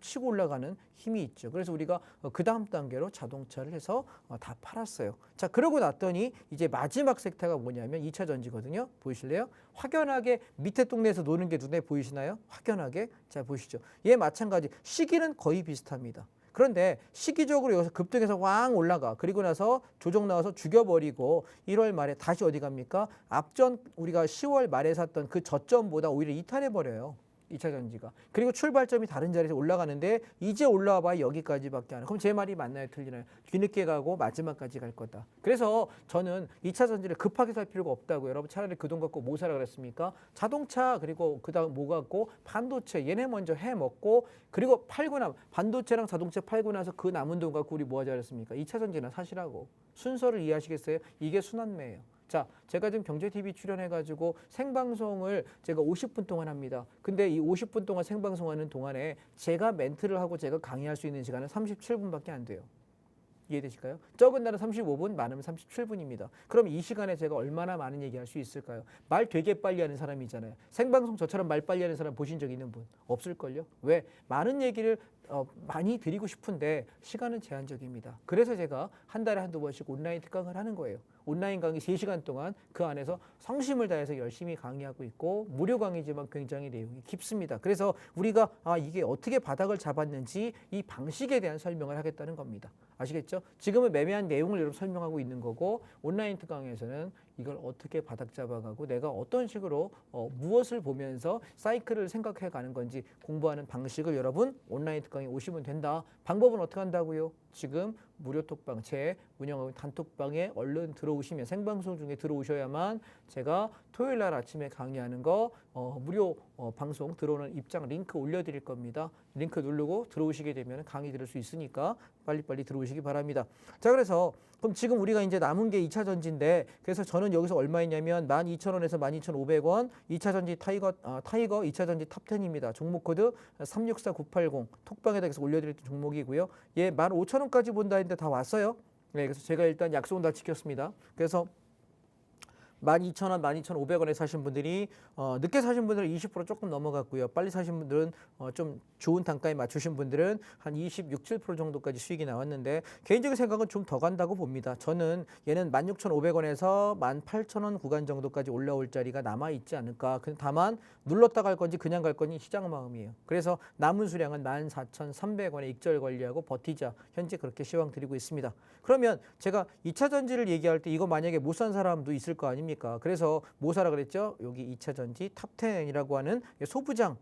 Speaker 2: 치고 올라가는 힘이 있죠. 그래서 우리가 그 다음 단계로 자동차를 해서 다 팔았어요. 자, 그러고 났더니 이제 마지막 섹터가 뭐냐면 2차 전지거든요. 보이실래요? 확연하게 밑에 동네에서 노는 게 눈에 보이시나요? 확연하게. 자, 보시죠. 얘 마찬가지. 시기는 거의 비슷합니다. 그런데 시기적으로 여기서 급등해서 왕 올라가. 그리고 나서 조정 나와서 죽여버리고 1월 말에 다시 어디 갑니까? 앞전 우리가 10월 말에 샀던 그 저점보다 오히려 이탈해버려요. 2차 전지가. 그리고 출발점이 다른 자리에서 올라가는데 이제 올라와 봐야 여기까지밖에 안 해. 그럼 제 말이 맞나요? 틀리나요? 뒤늦게 가고 마지막까지 갈 거다. 그래서 저는 2차 전지를 급하게 살 필요가 없다고. 여러분 차라리 그 돈 갖고 뭐 사라 그랬습니까? 자동차 그리고 그다음 뭐 갖고 반도체 얘네 먼저 해먹고 그리고 팔고 나면 반도체랑 자동차 팔고 나서 그 남은 돈 갖고 우리 뭐 하자 그랬습니까? 2차 전지나 사시라고. 순서를 이해하시겠어요? 이게 순환매예요. 자, 제가 지금 경제TV 출연해가지고 생방송을 제가 50분 동안 합니다. 근데 이 50분 동안 생방송하는 동안에 제가 멘트를 하고 제가 강의할 수 있는 시간은 37분밖에 안 돼요. 이해되실까요? 적은 날은 35분, 많으면 37분입니다. 그럼 이 시간에 제가 얼마나 많은 얘기할 수 있을까요? 말 되게 빨리 하는 사람이잖아요. 생방송 저처럼 말 빨리 하는 사람 보신 적 있는 분? 없을걸요? 왜? 많은 얘기를 많이 드리고 싶은데 시간은 제한적입니다. 그래서 제가 한 달에 한두 번씩 온라인 특강을 하는 거예요. 온라인 강의 3시간 동안 그 안에서 성심을 다해서 열심히 강의하고 있고 무료 강의지만 굉장히 내용이 깊습니다. 그래서 우리가 이게 어떻게 바닥을 잡았는지 이 방식에 대한 설명을 하겠다는 겁니다. 아시겠죠? 지금은 매매한 내용을 여러분 설명하고 있는 거고 온라인 특강에서는 이걸 어떻게 바닥 잡아가고 내가 어떤 식으로 무엇을 보면서 사이클을 생각해 가는 건지 공부하는 방식을 여러분 온라인 특강에 오시면 된다. 방법은 어떻게 한다고요? 지금 무료 톡방 제 운영하고 있는 단톡방에 얼른 들어오시면 생방송 중에 들어오셔야만 제가 토요일 날 아침에 강의하는 거 무료 방송 들어오는 입장 링크 올려드릴 겁니다. 링크 누르고 들어오시게 되면 강의 들을 수 있으니까 빨리빨리 들어오시기 바랍니다. 자, 그래서 그럼 지금 우리가 이제 남은 게 2차 전지인데 그래서 저는 여기서 얼마였냐면 12,000원에서 12,500원 2차 전지 타이거 2차 전지 탑10입니다. 종목 코드 364980 톡방에다 계속 올려드렸던 종목이고요. 얘 15,000원까지 본다 했는데 다 왔어요. 네, 그래서 제가 일단 약속은 다 지켰습니다. 그래서 12,000원, 12,500원에 사신 분들이 늦게 사신 분들은 20% 조금 넘어갔고요. 빨리 사신 분들은 좀 좋은 단가에 맞추신 분들은 한 26, 7% 정도까지 수익이 나왔는데 개인적인 생각은 좀 더 간다고 봅니다. 저는 얘는 16,500원에서 18,000원 구간 정도까지 올라올 자리가 남아있지 않을까. 다만 눌렀다 갈 건지 그냥 갈 건지 시장 마음이에요. 그래서 남은 수량은 14,300원에 익절 관리하고 버티자. 현재 그렇게 시황 드리고 있습니다. 그러면 제가 2차 전지를 얘기할 때 이거 만약에 못 산 사람도 있을 거 아닙니까? 그래서 뭐 사라 그랬죠? 여기 2차 전지 탑10이라고 하는 소부장,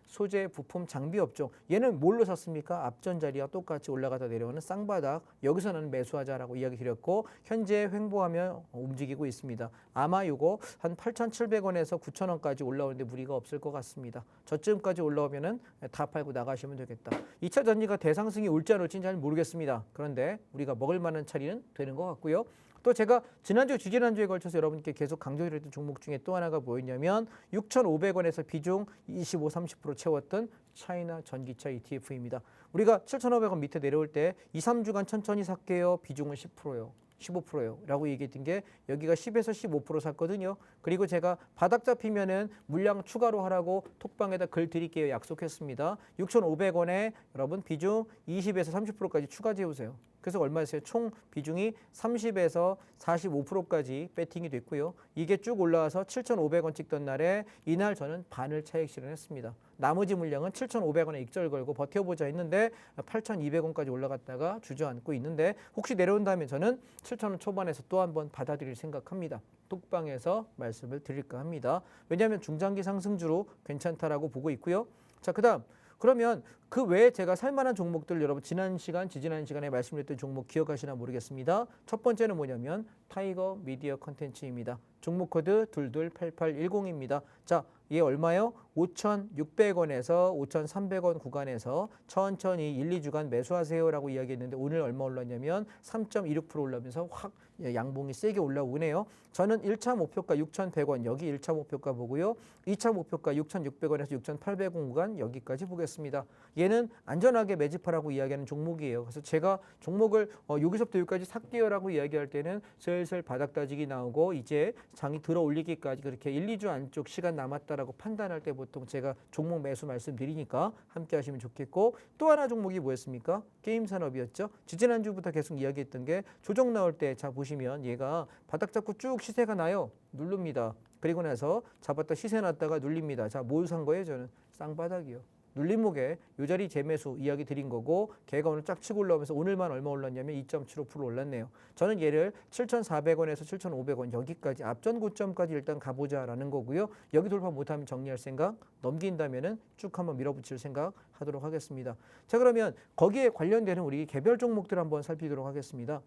Speaker 2: 소재, 부품, 장비 업종. 얘는 뭘로 샀습니까? 앞전 자리와 똑같이 올라가다 내려오는 쌍바닥. 여기서는 매수하자라고 이야기 드렸고 현재 횡보하며 움직이고 있습니다. 아마 이거 한 8,700원에서 9,000원까지 올라오는데 무리가 없을 것 같습니다. 저쯤까지 올라오면은 다 팔고 나가시면 되겠다. 2차 전지가 대상승이 올지 안 올지는 잘 모르겠습니다. 그런데 우리가 먹을 만한 차리는 되는 것 같고요. 또 제가 지난주, 주지난주에 걸쳐서 여러분께 계속 강조드렸던 종목 중에 또 하나가 뭐였냐면 6,500원에서 비중 25, 30% 채웠던 차이나 전기차 ETF입니다. 우리가 7,500원 밑에 내려올 때 2, 3주간 천천히 살게요. 비중은 10%예요. 15%예요. 라고 얘기했던 게 여기가 10에서 15% 샀거든요. 그리고 제가 바닥 잡히면은 물량 추가로 하라고 톡방에다 글 드릴게요. 약속했습니다. 6,500원에 여러분 비중 20에서 30%까지 추가 재우세요. 그래서 얼마였어요? 총 비중이 30에서 45%까지 배팅이 됐고요. 이게 쭉 올라와서 7,500원 찍던 날에 이날 저는 반을 차익 실현했습니다. 나머지 물량은 7,500원에 익절 걸고 버텨보자 했는데 8,200원까지 올라갔다가 주저앉고 있는데 혹시 내려온다면 저는 7,000원 초반에서 또 한번 받아들일 생각합니다. 톡방에서 말씀을 드릴까 합니다. 왜냐하면 중장기 상승주로 괜찮다라고 보고 있고요. 자, 그다음 그러면 그 외에 제가 살만한 종목들 여러분 지난 시간, 지지난 시간에 말씀드렸던 종목 기억하시나 모르겠습니다. 첫 번째는 뭐냐면 타이거 미디어 컨텐츠입니다. 종목 코드 228810입니다. 자, 이게 얼마요? 5,600원에서 5,300원 구간에서 천천히 1, 2주간 매수하세요라고 이야기했는데 오늘 얼마 올랐냐면 3.26% 올라오면서 확 양봉이 세게 올라오네요. 저는 1차 목표가 6,100원 여기 1차 목표가 보고요. 2차 목표가 6,600원에서 6,800원 구간 여기까지 보겠습니다. 얘는 안전하게 매집하라고 이야기하는 종목이에요. 그래서 제가 종목을 여기서부터 여기까지 삭게요라고 이야기할 때는 슬슬 바닥 다지기 나오고 이제 장이 들어 올리기까지 그렇게 1, 2주 안쪽 시간 남았다라고 판단할 때 보통 제가 종목 매수 말씀드리니까 함께 하시면 좋겠고 또 하나 종목이 뭐였습니까? 게임 산업이었죠. 지지난주부터 계속 이야기했던 게 조정 나올 때 자 보시면 얘가 바닥 잡고 쭉 시세가 나요. 누릅니다. 그리고 나서 잡았다 시세 났다가 눌립니다. 자, 뭘 산 거예요? 저는 쌍바닥이요. 눌림목에 이 자리 재매수 이야기 드린 거고 걔가 오늘 쫙 치고 올라오면서 오늘만 얼마 올랐냐면 2.75% 올랐네요. 저는 얘를 7,400원에서 7,500원 여기까지 앞전 고점까지 일단 가보자라는 거고요. 여기 돌파 못하면 정리할 생각, 넘긴다면은 쭉 한번 밀어붙일 생각 하도록 하겠습니다. 자, 그러면 거기에 관련되는 우리 개별 종목들 한번 살피도록 하겠습니다.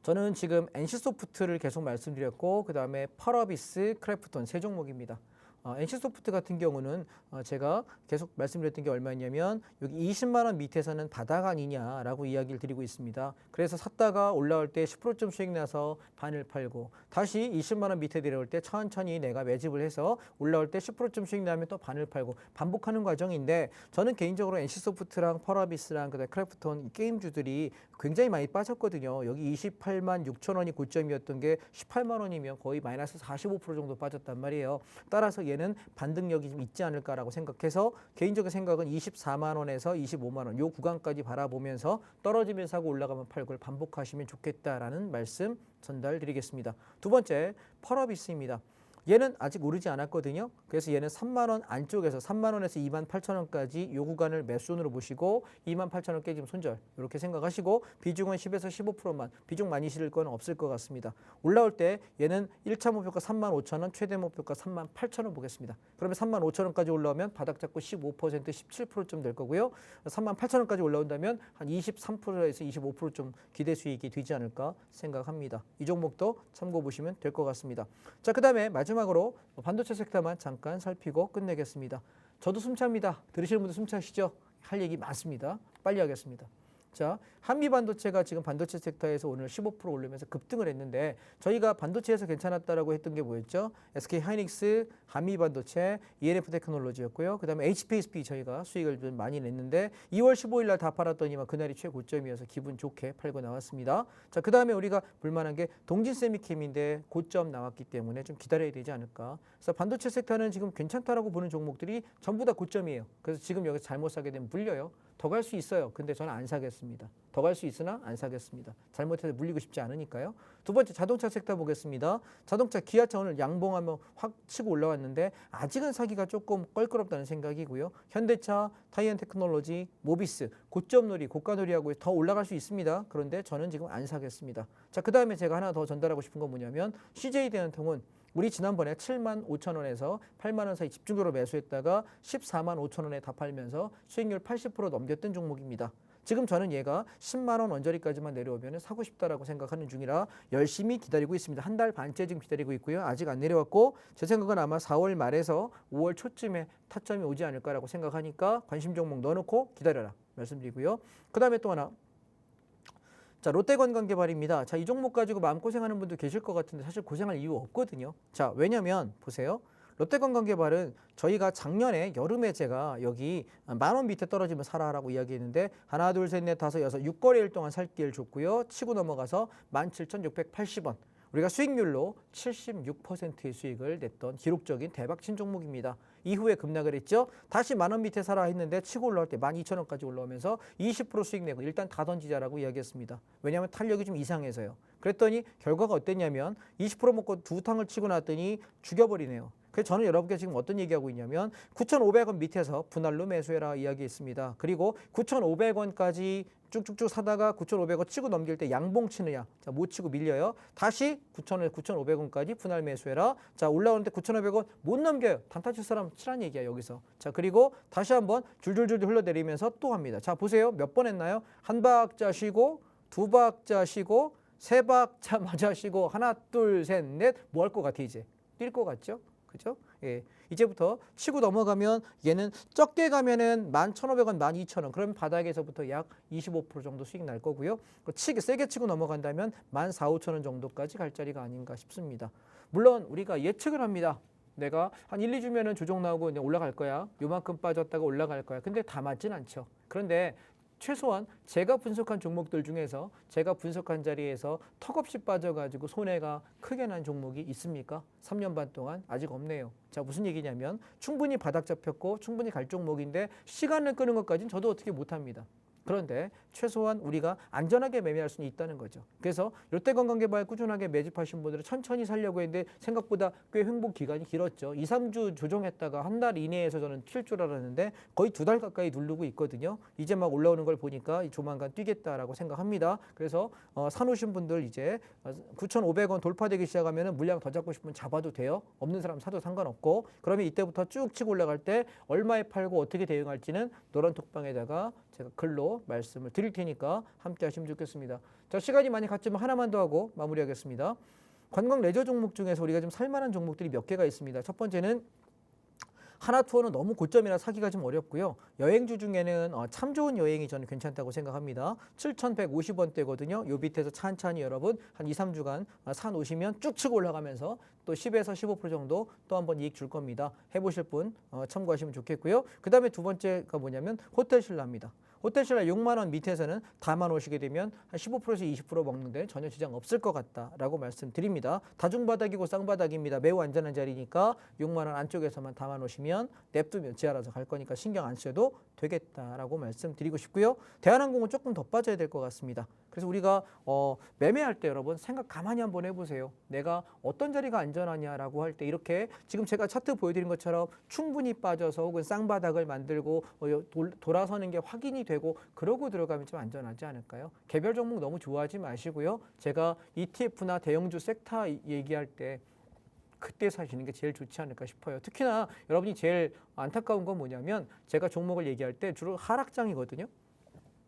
Speaker 2: 저는 지금 NC소프트를 계속 말씀드렸고 그 다음에 펄어비스, 크래프톤 세 종목입니다. NC소프트 같은 경우는 제가 계속 말씀드렸던 게 얼마였냐면 여기 20만 원 밑에서는 바닥 아니냐라고 이야기를 드리고 있습니다. 그래서 샀다가 올라올 때 10%쯤 수익 나서 반을 팔고 다시 20만 원 밑에 내려올 때 천천히 내가 매집을 해서 올라올 때 10%쯤 수익 나면 또 반을 팔고 반복하는 과정인데 저는 개인적으로 NC소프트랑 펄어비스랑 그다음에 크래프톤 게임주들이 굉장히 많이 빠졌거든요. 여기 28만 6천 원이 고점이었던 게 18만 원이면 거의 마이너스 45% 정도 빠졌단 말이에요. 따라서 얘는 반등력이 좀 있지 않을까라고 생각해서 개인적인 생각은 24만 원에서 25만 원 요 구간까지 바라보면서 떨어지면 사고 올라가면 팔고 반복하시면 좋겠다라는 말씀 전달드리겠습니다. 두 번째 펄어비스입니다. 얘는 아직 오르지 않았거든요. 그래서 얘는 3만 원 안쪽에서 3만 원에서 2만 8천 원까지 요 구간을 매수존으로 보시고 2만 8천 원 깨지면 손절 이렇게 생각하시고 비중은 10에서 15%만 비중 많이 실을 건 없을 것 같습니다. 올라올 때 얘는 1차 목표가 3만 5천 원 최대 목표가 3만 8천 원 보겠습니다. 그러면 3만 5천 원까지 올라오면 바닥 잡고 15% 17%쯤 될 거고요. 3만 8천 원까지 올라온다면 한 23%에서 25%좀 기대 수익이 되지 않을까 생각합니다. 이 종목도 참고 보시면 될 것 같습니다. 자, 그다음에 마지막으로 반도체 섹터만 잠깐 살피고 끝내겠습니다. 저도 숨찹니다. 들으시는 분들 숨차시죠? 할 얘기 많습니다. 빨리 하겠습니다. 자, 한미반도체가 지금 반도체 섹터에서 오늘 15% 오르면서 급등을 했는데 저희가 반도체에서 괜찮았다라고 했던 게 뭐였죠? SK하이닉스, 한미반도체, ENF 테크놀로지였고요. 그다음에 HPSP 저희가 수익을 좀 많이 냈는데 2월 15일 날 다 팔았더니만 그날이 최고점이어서 기분 좋게 팔고 나왔습니다. 자, 그다음에 우리가 볼만한 게 동진세미캠인데 고점 나왔기 때문에 좀 기다려야 되지 않을까. 그래서 반도체 섹터는 지금 괜찮다라고 보는 종목들이 전부 다 고점이에요. 그래서 지금 여기서 잘못 사게 되면 물려요. 더 갈 수 있어요. 근데 저는 안 사겠습니다. 더 갈 수 있으나 안 사겠습니다. 잘못해서 물리고 싶지 않으니까요. 두 번째 자동차 섹터 보겠습니다. 자동차 기아차 오늘 양봉하면 확 치고 올라왔는데 아직은 사기가 조금 껄끄럽다는 생각이고요. 현대차, 타이언 테크놀로지, 모비스 고점놀이, 고가놀이하고 더 올라갈 수 있습니다. 그런데 저는 지금 안 사겠습니다. 자, 그 다음에 제가 하나 더 전달하고 싶은 건 뭐냐면 CJ대한통운 우리 지난번에 7만 5천 원에서 8만 원 사이 집중적으로 매수했다가 14만 5천 원에 다 팔면서 수익률 80% 넘겼던 종목입니다. 지금 저는 얘가 10만 원 언저리까지만 내려오면 사고 싶다라고 생각하는 중이라 열심히 기다리고 있습니다. 한 달 반째 지금 기다리고 있고요. 아직 안 내려왔고 제 생각은 아마 4월 말에서 5월 초쯤에 타점이 오지 않을까라고 생각하니까 관심 종목 넣어놓고 기다려라 말씀드리고요. 그 다음에 또 하나 자, 롯데건강개발입니다. 자, 이 종목 가지고 마음고생하는 분도 계실 것 같은데 사실 고생할 이유 없거든요. 자, 왜냐면 보세요.
Speaker 3: 롯데건강개발은 저희가 작년에 여름에 제가 여기 10,000원 밑에 떨어지면 사라라고 이야기했는데 하나, 둘, 셋, 넷, 다섯, 여섯, 6거래일 동안 살 기회를 줬고요. 치고 넘어가서 17,680원. 우리가 수익률로 76%의 수익을 냈던 기록적인 대박친 종목입니다. 이후에 급락을 했죠. 다시 10,000원 밑에 사라 했는데 치고 올라올 때 12,000원까지 올라오면서 20% 수익 내고 일단 다 던지자라고 이야기했습니다. 왜냐하면 탄력이 좀 이상해서요. 그랬더니 결과가 어땠냐면 20% 먹고 두 탕을 치고 났더니 죽여버리네요. 그래서 저는 여러분께 지금 어떤 얘기하고 있냐면 9,500원 밑에서 분할로 매수해라 이야기했습니다. 그리고 9,500원까지 쭉쭉쭉 사다가 9,500원 치고 넘길 때 양봉 치느냐. 자, 못 치고 밀려요. 다시 9,500원까지 분할 매수해라. 자, 올라오는데 9,500원 못 넘겨요. 단타 칠 사람 치란 얘기야, 여기서. 자, 그리고 다시 한번 줄줄줄 흘러내리면서 또 합니다. 자, 보세요. 몇 번 했나요? 한 박자 쉬고, 두 박자 쉬고, 세 박자 맞아 쉬고, 하나, 둘, 셋, 넷. 뭐 할 것 같아, 이제? 뛸 것 같죠? 그죠? 예. 이제부터 치고 넘어가면 얘는 적게 가면은 11,500원, 12,000원. 그러면 바닥에서부터 약 25% 정도 수익 날 거고요. 세게 치고 넘어간다면 14,500원 정도까지 갈 자리가 아닌가 싶습니다. 물론 우리가 예측을 합니다. 내가 한 1, 2주면은 조정 나오고 이제 올라갈 거야. 요만큼 빠졌다가 올라갈 거야. 근데 다 맞진 않죠. 그런데 최소한 제가 분석한 종목들 중에서 제가 분석한 자리에서 턱없이 빠져가지고 손해가 크게 난 종목이 있습니까? 3년 반 동안 아직 없네요. 자, 무슨 얘기냐면 충분히 바닥 잡혔고 충분히 갈 종목인데 시간을 끄는 것까지는 저도 어떻게 못합니다. 그런데 최소한 우리가 안전하게 매매할 수는 있다는 거죠. 그래서 롯데건강개발 꾸준하게 매집하신 분들은 천천히 살려고 했는데 생각보다 꽤 횡보 기간이 길었죠. 2, 3주 조정했다가 한 달 이내에서 저는 튈 줄 알았는데 거의 2달 가까이 누르고 있거든요. 이제 막 올라오는 걸 보니까 조만간 뛰겠다라고 생각합니다. 그래서 사놓으신 분들 이제 9,500원 돌파되기 시작하면 물량 더 잡고 싶으면 잡아도 돼요. 없는 사람 사도 상관없고 그러면 이때부터 쭉 치고 올라갈 때 얼마에 팔고 어떻게 대응할지는 노란 톡방에다가 제가 글로 말씀을 드릴 테니까 함께 하시면 좋겠습니다. 자, 시간이 많이 갔지만 하나만 더 하고 마무리하겠습니다. 관광 레저 종목 중에서 우리가 좀 살만한 종목들이 몇 개가 있습니다. 첫 번째는 하나투어는 너무 고점이라 사기가 좀 어렵고요. 여행주 중에는 참 좋은 여행이 저는 괜찮다고 생각합니다. 7,150원대거든요. 요 밑에서 찬찬히 여러분 한 2, 3주간 사놓으시면 쭉 치고 올라가면서 또 10에서 15% 정도 또 한번 이익 줄 겁니다. 해보실 분 참고하시면 좋겠고요. 그 다음에 두 번째가 뭐냐면 호텔신라입니다. 호텔신라 6만 원 밑에서는 다만 오시게 되면 한 15%에서 20% 먹는데 전혀 지장 없을 것 같다라고 말씀드립니다. 다중바닥이고 쌍바닥입니다. 매우 안전한 자리니까 6만 원 안쪽에서만 다만 오시면 냅두면 지하라서 갈 거니까 신경 안 써도 되겠다라고 말씀드리고 싶고요. 대한항공은 조금 더 빠져야 될 것 같습니다. 그래서 우리가 매매할 때 여러분 생각 가만히 한번 해보세요. 내가 어떤 자리가 안전하냐라고 할 때 이렇게 지금 제가 차트 보여드린 것처럼 충분히 빠져서 혹은 쌍바닥을 만들고 돌아서는 게 확인이 되고 그러고 들어가면 좀 안전하지 않을까요? 개별 종목 너무 좋아하지 마시고요. 제가 ETF나 대형주 섹터 얘기할 때 그때 사시는 게 제일 좋지 않을까 싶어요. 특히나 여러분이 제일 안타까운 건 뭐냐면 제가 종목을 얘기할 때 주로 하락장이거든요.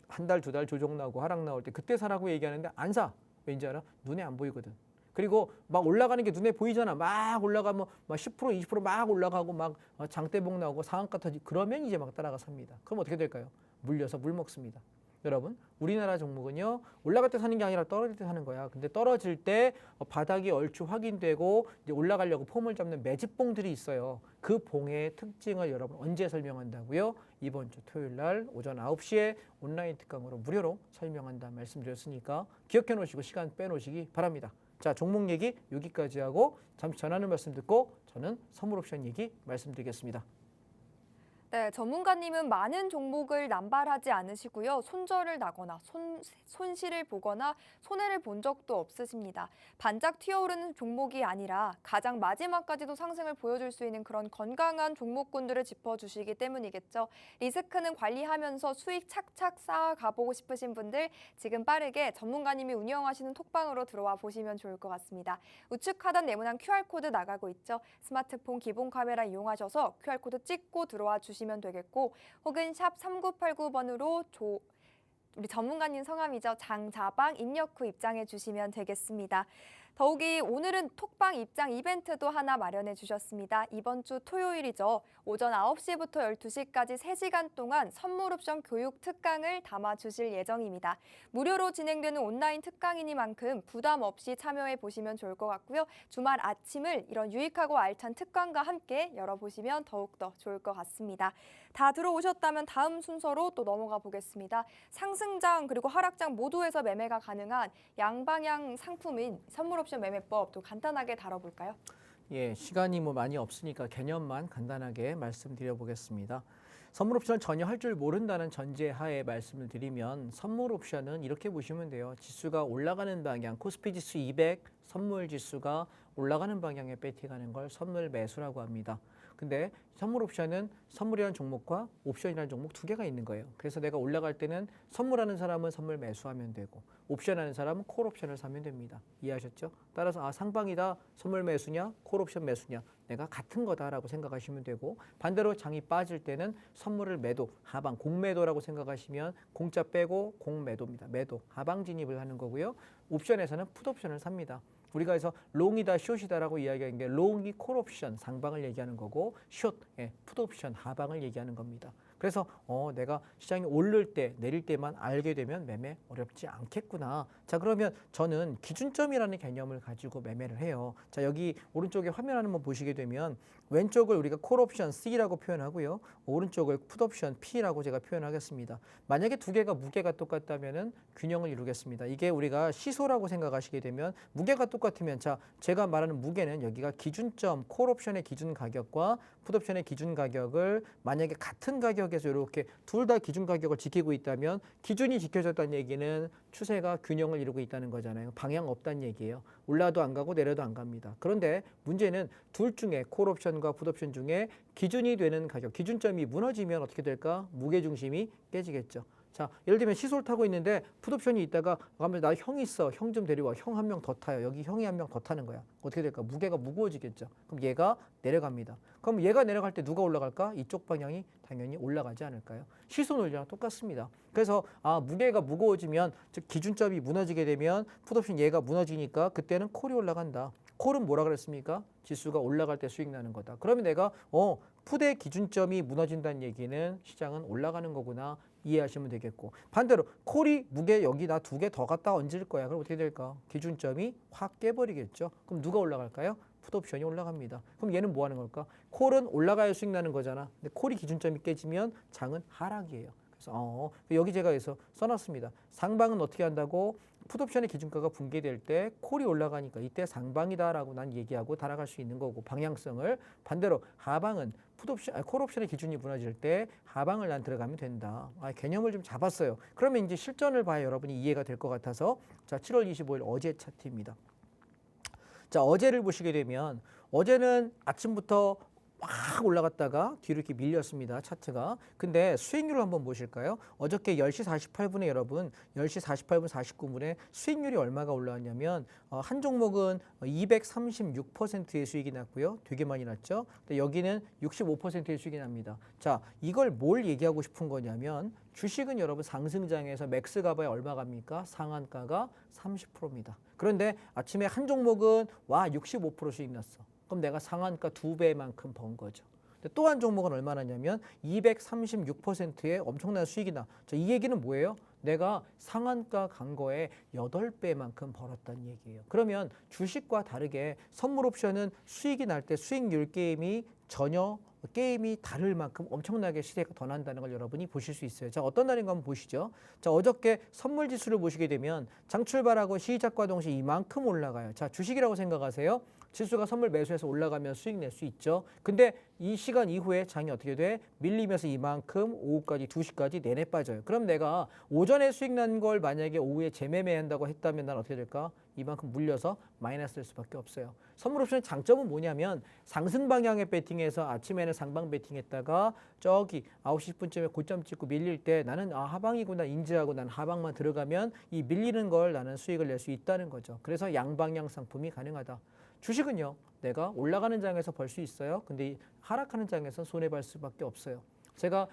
Speaker 3: 한 달, 두 달 조정 나오고 하락 나올 때 그때 사라고 얘기하는데 안 사. 왠지 알아? 눈에 안 보이거든. 그리고 막 올라가는 게 눈에 보이잖아. 막 올라가면 막 10%, 20% 올라가고 막 장대봉 나오고 상한가 터지. 그러면 이제 막 따라가 삽니다. 그럼 어떻게 될까요? 물려서 물 먹습니다. 여러분, 우리나라 종목은요 올라갈 때 사는 게 아니라 떨어질 때 사는 거야. 근데 떨어질 때 바닥이 얼추 확인되고 이제 올라가려고 폼을 잡는 매집봉들이 있어요. 그 봉의 특징을 여러분 언제 설명한다고요? 이번 주 토요일 날 오전 9시에 온라인 특강으로 무료로 설명한다 말씀드렸으니까 기억해 놓으시고 시간 빼놓으시기 바랍니다. 자, 종목 얘기 여기까지 하고 잠시 전하는 말씀 듣고 저는 선물 옵션 얘기 말씀드리겠습니다.
Speaker 1: 네, 전문가님은 많은 종목을 남발하지 않으시고요. 손절을 나거나 손실을 보거나 손해를 본 적도 없으십니다. 반짝 튀어오르는 종목이 아니라 가장 마지막까지도 상승을 보여줄 수 있는 그런 건강한 종목군들을 짚어주시기 때문이겠죠. 리스크는 관리하면서 수익 착착 쌓아가보고 싶으신 분들 지금 빠르게 전문가님이 운영하시는 톡방으로 들어와 보시면 좋을 것 같습니다. 우측 하단 네모난 QR코드 나가고 있죠. 스마트폰 기본 카메라 이용하셔서 QR코드 찍고 들어와 주시면 되겠고 혹은 샵 3989번으로 우리 전문가님 성함이죠. 장자방 입력 후 입장해 주시면 되겠습니다. 더욱이 오늘은 톡방 입장 이벤트도 하나 마련해 주셨습니다. 이번 주 토요일이죠. 오전 9시부터 12시까지 3시간 동안 선물 옵션 교육 특강을 담아 주실 예정입니다. 무료로 진행되는 온라인 특강이니만큼 부담 없이 참여해 보시면 좋을 것 같고요. 주말 아침을 이런 유익하고 알찬 특강과 함께 열어보시면 더욱더 좋을 것 같습니다. 다 들어오셨다면 다음 순서로 또 넘어가 보겠습니다. 상승장 그리고 하락장 모두에서 매매가 가능한 양방향 상품인 선물 옵션 매매법 또 간단하게 다뤄볼까요?
Speaker 3: 예, 시간이 뭐 많이 없으니까 개념만 간단하게 말씀드려 보겠습니다. 선물 옵션을 전혀 할 줄 모른다는 전제하에 말씀을 드리면 선물 옵션은 이렇게 보시면 돼요. 지수가 올라가는 방향, 코스피 지수 200, 선물 지수가 올라가는 방향에 배팅하는 걸 선물 매수라고 합니다. 근데 선물 옵션은 선물이라는 종목과 옵션이라는 종목 두 개가 있는 거예요. 그래서 내가 올라갈 때는 선물하는 사람은 선물 매수하면 되고 옵션하는 사람은 콜 옵션을 사면 됩니다. 이해하셨죠? 따라서 아 상방이다 선물 매수냐 콜 옵션 매수냐 내가 같은 거다라고 생각하시면 되고 반대로 장이 빠질 때는 선물을 매도 하방 공매도라고 생각하시면 공짜 빼고 공매도입니다. 매도 하방 진입을 하는 거고요. 옵션에서는 풋 옵션을 삽니다. 우리가 해서 롱이다 숏이다라고 이야기하는 게 롱이 콜 옵션 상방을 얘기하는 거고 숏 풋 옵션 하방을 얘기하는 겁니다. 그래서 내가 시장이 오를 때 내릴 때만 알게 되면 매매 어렵지 않겠구나. 자 그러면 저는 기준점이라는 개념을 가지고 매매를 해요. 자 여기 오른쪽에 화면 한번 보시게 되면 왼쪽을 우리가 콜 옵션 C라고 표현하고요. 오른쪽을 풋 옵션 P라고 제가 표현하겠습니다. 만약에 두 개가 무게가 똑같다면은 균형을 이루겠습니다. 이게 우리가 시소라고 생각하시게 되면 무게가 똑같으면 자 제가 말하는 무게는 여기가 기준점 콜 옵션의 기준 가격과 풋 옵션의 기준 가격을 만약에 같은 가격에서 이렇게 둘 다 기준 가격을 지키고 있다면 기준이 지켜졌다는 얘기는 추세가 균형을 이루고 있다는 거잖아요. 방향 없다는 얘기예요. 올라도 안 가고 내려도 안 갑니다. 그런데 문제는 둘 중에 콜 옵션과 풋 옵션 중에 기준이 되는 가격, 기준점이 무너지면 어떻게 될까? 무게 중심이 깨지겠죠. 자, 예를 들면 시소를 타고 있는데 풋옵션이 있다가 가면 나 형 있어. 형 좀 데려와. 형 한 명 더 타요. 여기 형이 한 명 더 타는 거야. 어떻게 될까? 무게가 무거워지겠죠. 그럼 얘가 내려갑니다. 그럼 얘가 내려갈 때 누가 올라갈까? 이쪽 방향이 당연히 올라가지 않을까요? 시소 논리랑 똑같습니다. 그래서 무게가 무거워지면 즉 기준점이 무너지게 되면 풋옵션 얘가 무너지니까 그때는 콜이 올라간다. 콜은 뭐라 그랬습니까? 지수가 올라갈 때 수익 나는 거다. 그러면 내가 풋의 기준점이 무너진다는 얘기는 시장은 올라가는 거구나 이해하시면 되겠고 반대로 콜이 무게 여기 나 두 개 더 갖다 얹을 거야. 그럼 어떻게 될까? 기준점이 확 깨버리겠죠. 그럼 누가 올라갈까요? 풋옵션이 올라갑니다. 그럼 얘는 뭐 하는 걸까? 콜은 올라가야 수익 나는 거잖아. 근데 콜이 기준점이 깨지면 장은 하락이에요. 그래서 여기 제가 해서 써놨습니다. 상방은 어떻게 한다고? 풋옵션의 기준가가 붕괴될 때 콜이 올라가니까 이때 상방이다라고 난 얘기하고 달아갈 수 있는 거고 방향성을 반대로 하방은 콜옵션의 기준이 무너질 때 하방을 난 들어가면 된다. 개념을 좀 잡았어요. 그러면 이제 실전을 봐야 여러분이 이해가 될 것 같아서 자 7월 25일 어제 차트입니다. 자 어제를 보시게 되면 어제는 아침부터 막 올라갔다가 뒤로 이렇게 밀렸습니다. 차트가. 근데 수익률을 한번 보실까요? 어저께 10시 48분에 여러분 10시 48분 49분에 수익률이 얼마가 올라왔냐면 한 종목은 236%의 수익이 났고요. 되게 많이 났죠. 근데 여기는 65%의 수익이 납니다. 자, 이걸 뭘 얘기하고 싶은 거냐면 주식은 여러분 상승장에서 맥스 가봐야 얼마 갑니까? 상한가가 30%입니다. 그런데 아침에 한 종목은 65% 수익 났어. 그럼 내가 상한가 2배만큼 번 거죠. 또 한 종목은 얼마나 냐면 236%의 엄청난 수익이 나. 자, 이 얘기는 뭐예요? 내가 상한가 간 거에 8배만큼 벌었다는 얘기예요. 그러면 주식과 다르게 선물 옵션은 수익이 날 때 수익률 게임이 전혀 게임이 다를 만큼 엄청나게 시세가 더 난다는 걸 여러분이 보실 수 있어요. 자, 어떤 날인가 한번 보시죠. 자, 어저께 선물 지수를 보시게 되면 장 출발하고 시작과 동시에 이만큼 올라가요. 자, 주식이라고 생각하세요. 지수가 선물 매수해서 올라가면 수익 낼 수 있죠. 근데 이 시간 이후에 장이 어떻게 돼? 밀리면서 이만큼 오후까지 2시까지 내내 빠져요. 그럼 내가 오전에 수익 난 걸 만약에 오후에 재매매한다고 했다면 난 어떻게 될까? 이만큼 물려서 마이너스 될 수밖에 없어요. 선물 옵션의 장점은 뭐냐면 상승 방향의 배팅에서 아침에는 상방 배팅했다가 저기 9시 10분쯤에 고점 찍고 밀릴 때 나는 하방이구나 인지하고 난 하방만 들어가면 이 밀리는 걸 나는 수익을 낼 수 있다는 거죠. 그래서 양방향 상품이 가능하다. 주식은요. 내가 올라가는 장에서 벌 수 있어요. 근데 하락하는 장에서 손해볼 수밖에 없어요.
Speaker 2: 제가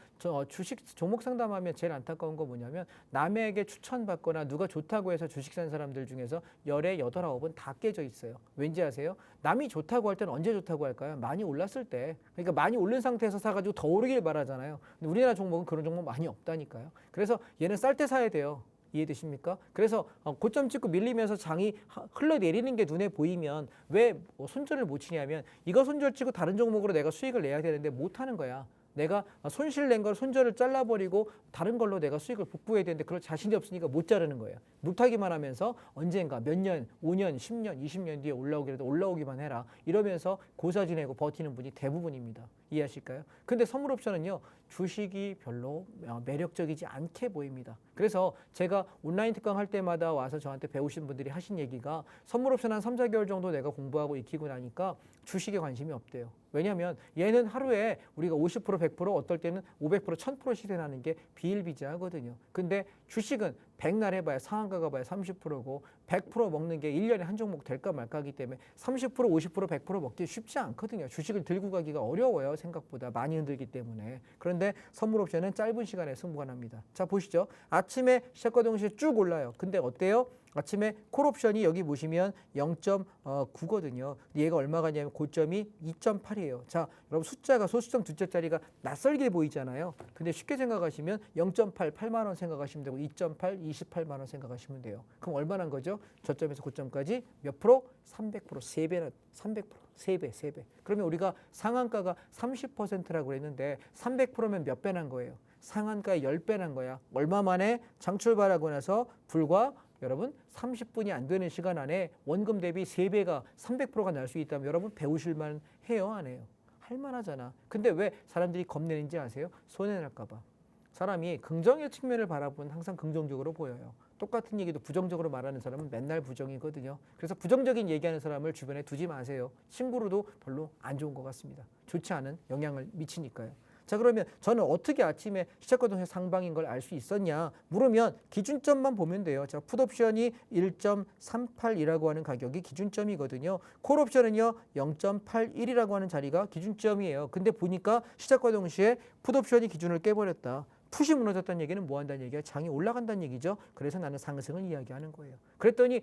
Speaker 2: 주식 종목 상담하면 제일 안타까운 거 뭐냐면 남에게 추천받거나 누가 좋다고 해서 주식 산 사람들 중에서 열에 8, 9은 다 깨져 있어요. 왠지 아세요? 남이 좋다고 할 때는 언제 좋다고 할까요? 많이 올랐을 때. 그러니까 많이 오른 상태에서 사가지고 더 오르길 바라잖아요. 근데 우리나라 종목은 그런 종목 많이 없다니까요. 그래서 얘는 쌀 때 사야 돼요. 이해되십니까? 그래서 고점 찍고 밀리면서 장이 흘러내리는 게 눈에 보이면 왜 손절을 못 치냐면 이거 손절 치고 다른 종목으로 내가 수익을 내야 되는데 못 하는 거야. 내가 손실 낸 걸 손절을 잘라버리고 다른 걸로 내가 수익을 복구해야 되는데 그럴 자신이 없으니까 못 자르는 거예요. 못하기만 하면서 언젠가 몇 년, 5년, 10년, 20년 뒤에 올라오기라도 올라오기만 해라. 이러면서 고사 지내고 버티는 분이 대부분입니다. 이해하실까요? 근데 선물옵션은요. 주식이 별로 매력적이지 않게 보입니다. 그래서 제가 온라인 특강 할 때마다 와서 저한테 배우신 분들이 하신 얘기가 선물옵션 한 3, 4개월 정도 내가 공부하고 익히고 나니까 주식에 관심이 없대요. 왜냐하면 얘는 하루에 우리가 50%, 100% 어떨 때는 500%, 1000% 시세 나는 게 비일비재하거든요. 근데 주식은 백날 해봐야 상한가가 봐야 30%고 100% 먹는 게 1년에 한 종목 될까 말까하기 때문에 30%, 50%, 100% 먹기 쉽지 않거든요. 주식을 들고 가기가 어려워요. 생각보다 많이 흔들기 때문에. 그런데 선물옵션은 짧은 시간에 승부가 납니다. 자 보시죠. 아침에 시작과 동시에 쭉 올라요. 근데 어때요? 아침에 콜옵션이 여기 보시면 0.9거든요. 얘가 얼마 가냐면 고점이 2.8이에요. 자, 여러분 숫자가 소수점 두 자짜리가 낯설게 보이잖아요. 근데 쉽게 생각하시면 0.8, 8만 원 생각하시면 되고 2.8, 28만 원 생각하시면 돼요. 그럼 얼마나 거죠? 저점에서 고점까지 몇 프로? 300%, 3배나 300%, 3배, 3배. 그러면 우리가 상한가가 30%라고 그랬는데 300%면 몇 배 난 거예요? 상한가의 10배 난 거야. 얼마 만에 장출발하고 나서 불과 여러분 30분이 안 되는 시간 안에 원금 대비 3배가 300%가 날 수 있다면 여러분 배우실만 해요? 안 해요? 할만하잖아. 근데 왜 사람들이 겁내는지 아세요? 손해날까 봐. 사람이 긍정의 측면을 바라보면 항상 긍정적으로 보여요. 똑같은 얘기도 부정적으로 말하는 사람은 맨날 부정이거든요. 그래서 부정적인 얘기하는 사람을 주변에 두지 마세요. 친구로도 별로 안 좋은 것 같습니다. 좋지 않은 영향을 미치니까요. 자 그러면 저는 어떻게 아침에 시작과 동시에 상방인 걸 알 수 있었냐 물으면 기준점만 보면 돼요. 자 풋옵션이 1.38이라고 하는 가격이 기준점이거든요. 콜옵션은요 0.81이라고 하는 자리가 기준점이에요. 근데 보니까 시작과 동시에 풋옵션이 기준을 깨버렸다. 풋이 무너졌다는 얘기는 뭐 한다는 얘기야? 장이 올라간다는 얘기죠. 그래서 나는 상승을 이야기하는 거예요. 그랬더니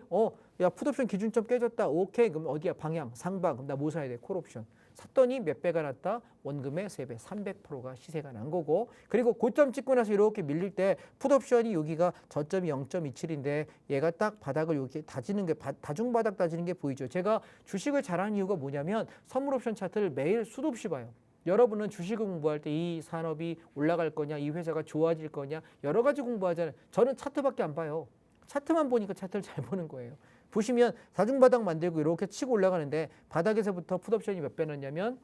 Speaker 2: 야 풋옵션 기준점 깨졌다. 오케이 그럼 어디야? 방향 상방. 그럼 나 뭐 사야 돼? 콜옵션. 샀더니 몇 배가 났다? 원금의 3배, 300%가 시세가 난 거고 그리고 고점 찍고 나서 이렇게 밀릴 때 풋옵션이 여기가 저점이 0.27인데 얘가 딱 바닥을 이렇게 다지는 게 다중바닥 다지는 게 보이죠. 제가 주식을 잘하는 이유가 뭐냐면 선물옵션 차트를 매일 수도 없이 봐요. 여러분은 주식을 공부할 때 이 산업이 올라갈 거냐, 이 회사가 좋아질 거냐 여러 가지 공부하잖아요. 저는 차트밖에 안 봐요. 차트만 보니까 차트를 잘 보는 거예요. 보시면 다중바닥 만들고 이렇게 치고 올라가는데 바닥에서부터 풋옵션이 몇 배 났냐면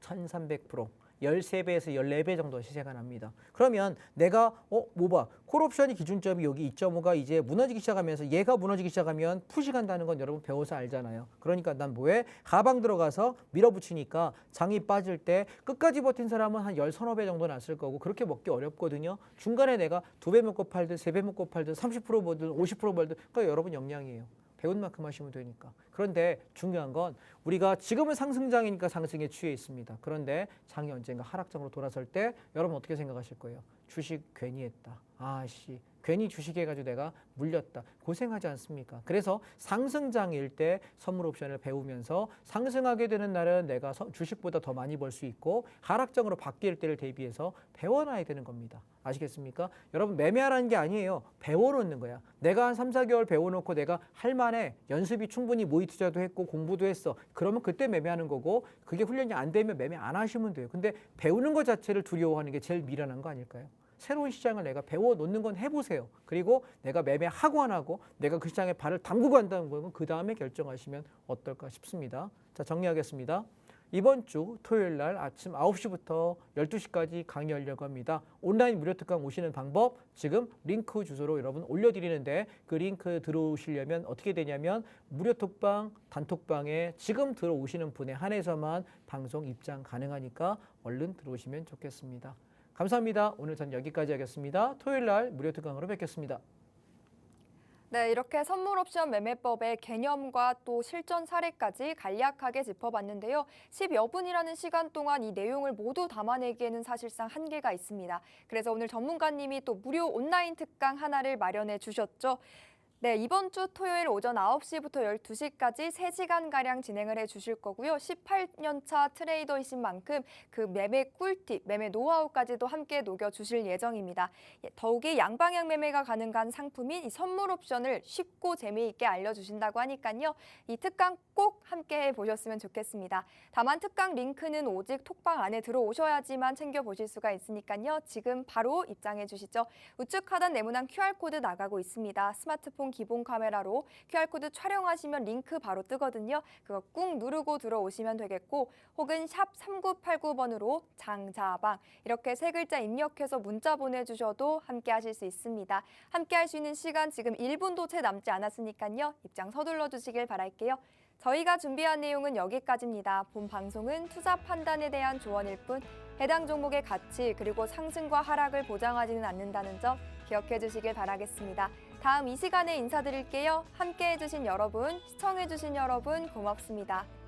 Speaker 2: 1300%, 13배에서 14배 정도 시세가 납니다. 그러면 내가 뭐 봐. 콜옵션이 기준점이 여기 2.5가 이제 무너지기 시작하면서 얘가 무너지기 시작하면 푸시 간다는 건 여러분 배워서 알잖아요. 그러니까 난 뭐해? 가방 들어가서 밀어붙이니까 장이 빠질 때 끝까지 버틴 사람은 한 10~15배 정도 났을 거고 그렇게 먹기 어렵거든요. 중간에 내가 2배 먹고 팔든 3배 먹고 팔든 30% 벌든 50% 벌든 그거 여러분 역량이에요. 배운 만큼 하시면 되니까. 그런데 중요한 건 우리가 지금은 상승장이니까 상승에 취해 있습니다. 그런데 장이 언젠가 하락장으로 돌아설 때 여러분 어떻게 생각하실 거예요? 주식 괜히 했다. 아씨 괜히 주식해가지고 내가 물렸다. 고생하지 않습니까? 그래서 상승장일 때 선물옵션을 배우면서 상승하게 되는 날은 내가 주식보다 더 많이 벌 수 있고 하락장으로 바뀔 때를 대비해서 배워놔야 되는 겁니다. 아시겠습니까? 여러분 매매하라는 게 아니에요. 배워놓는 거야. 내가 한 3, 4개월 배워놓고 내가 할 만해. 연습이 충분히 모의 투자도 했고 공부도 했어. 그러면 그때 매매하는 거고 그게 훈련이 안 되면 매매 안 하시면 돼요. 근데 배우는 것 자체를 두려워하는 게 제일 미련한 거 아닐까요? 새로운 시장을 내가 배워놓는 건 해보세요. 그리고 내가 매매하고 안 하고 내가 그 시장에 발을 담그고 한다는 건 그 다음에 결정하시면 어떨까 싶습니다. 자 정리하겠습니다. 이번 주 토요일 날 아침 9시부터 12시까지 강의하려고 합니다. 온라인 무료 특강 오시는 방법 지금 링크 주소로 여러분 올려드리는데 그 링크 들어오시려면 어떻게 되냐면 무료 톡방, 단톡방에 지금 들어오시는 분에 한해서만 방송 입장 가능하니까 얼른 들어오시면 좋겠습니다. 감사합니다. 오늘 전 여기까지 하겠습니다. 토요일 날 무료 특강으로 뵙겠습니다.
Speaker 1: 네, 이렇게 선물 옵션 매매법의 개념과 또 실전 사례까지 간략하게 짚어봤는데요. 10여 분이라는 시간 동안 이 내용을 모두 담아내기에는 사실상 한계가 있습니다. 그래서 오늘 전문가님이 또 무료 온라인 특강 하나를 마련해 주셨죠. 네, 이번 주 토요일 오전 9시부터 12시까지 3시간가량 진행을 해주실 거고요. 18년차 트레이더이신 만큼 그 매매 꿀팁, 매매 노하우까지도 함께 녹여주실 예정입니다. 더욱이 양방향 매매가 가능한 상품인 이 선물 옵션을 쉽고 재미있게 알려주신다고 하니까요. 이 특강 꼭 함께 해보셨으면 좋겠습니다. 다만 특강 링크는 오직 톡방 안에 들어오셔야지만 챙겨보실 수가 있으니까요. 지금 바로 입장해 주시죠. 우측 하단 네모난 QR코드 나가고 있습니다. 스마트폰 기본 카메라로 QR코드 촬영하시면 링크 바로 뜨거든요. 그거 꾹 누르고 들어오시면 되겠고 혹은 샵 3989번으로 장자방 이렇게 3글자 입력해서 문자 보내주셔도 함께 하실 수 있습니다. 함께 할 수 있는 시간 지금 1분도 채 남지 않았으니까요. 입장 서둘러 주시길 바랄게요. 저희가 준비한 내용은 여기까지입니다. 본 방송은 투자 판단에 대한 조언일 뿐 해당 종목의 가치 그리고 상승과 하락을 보장하지는 않는다는 점 기억해 주시길 바라겠습니다. 다음 이 시간에 인사드릴게요. 함께 해주신 여러분, 시청해주신 여러분 고맙습니다.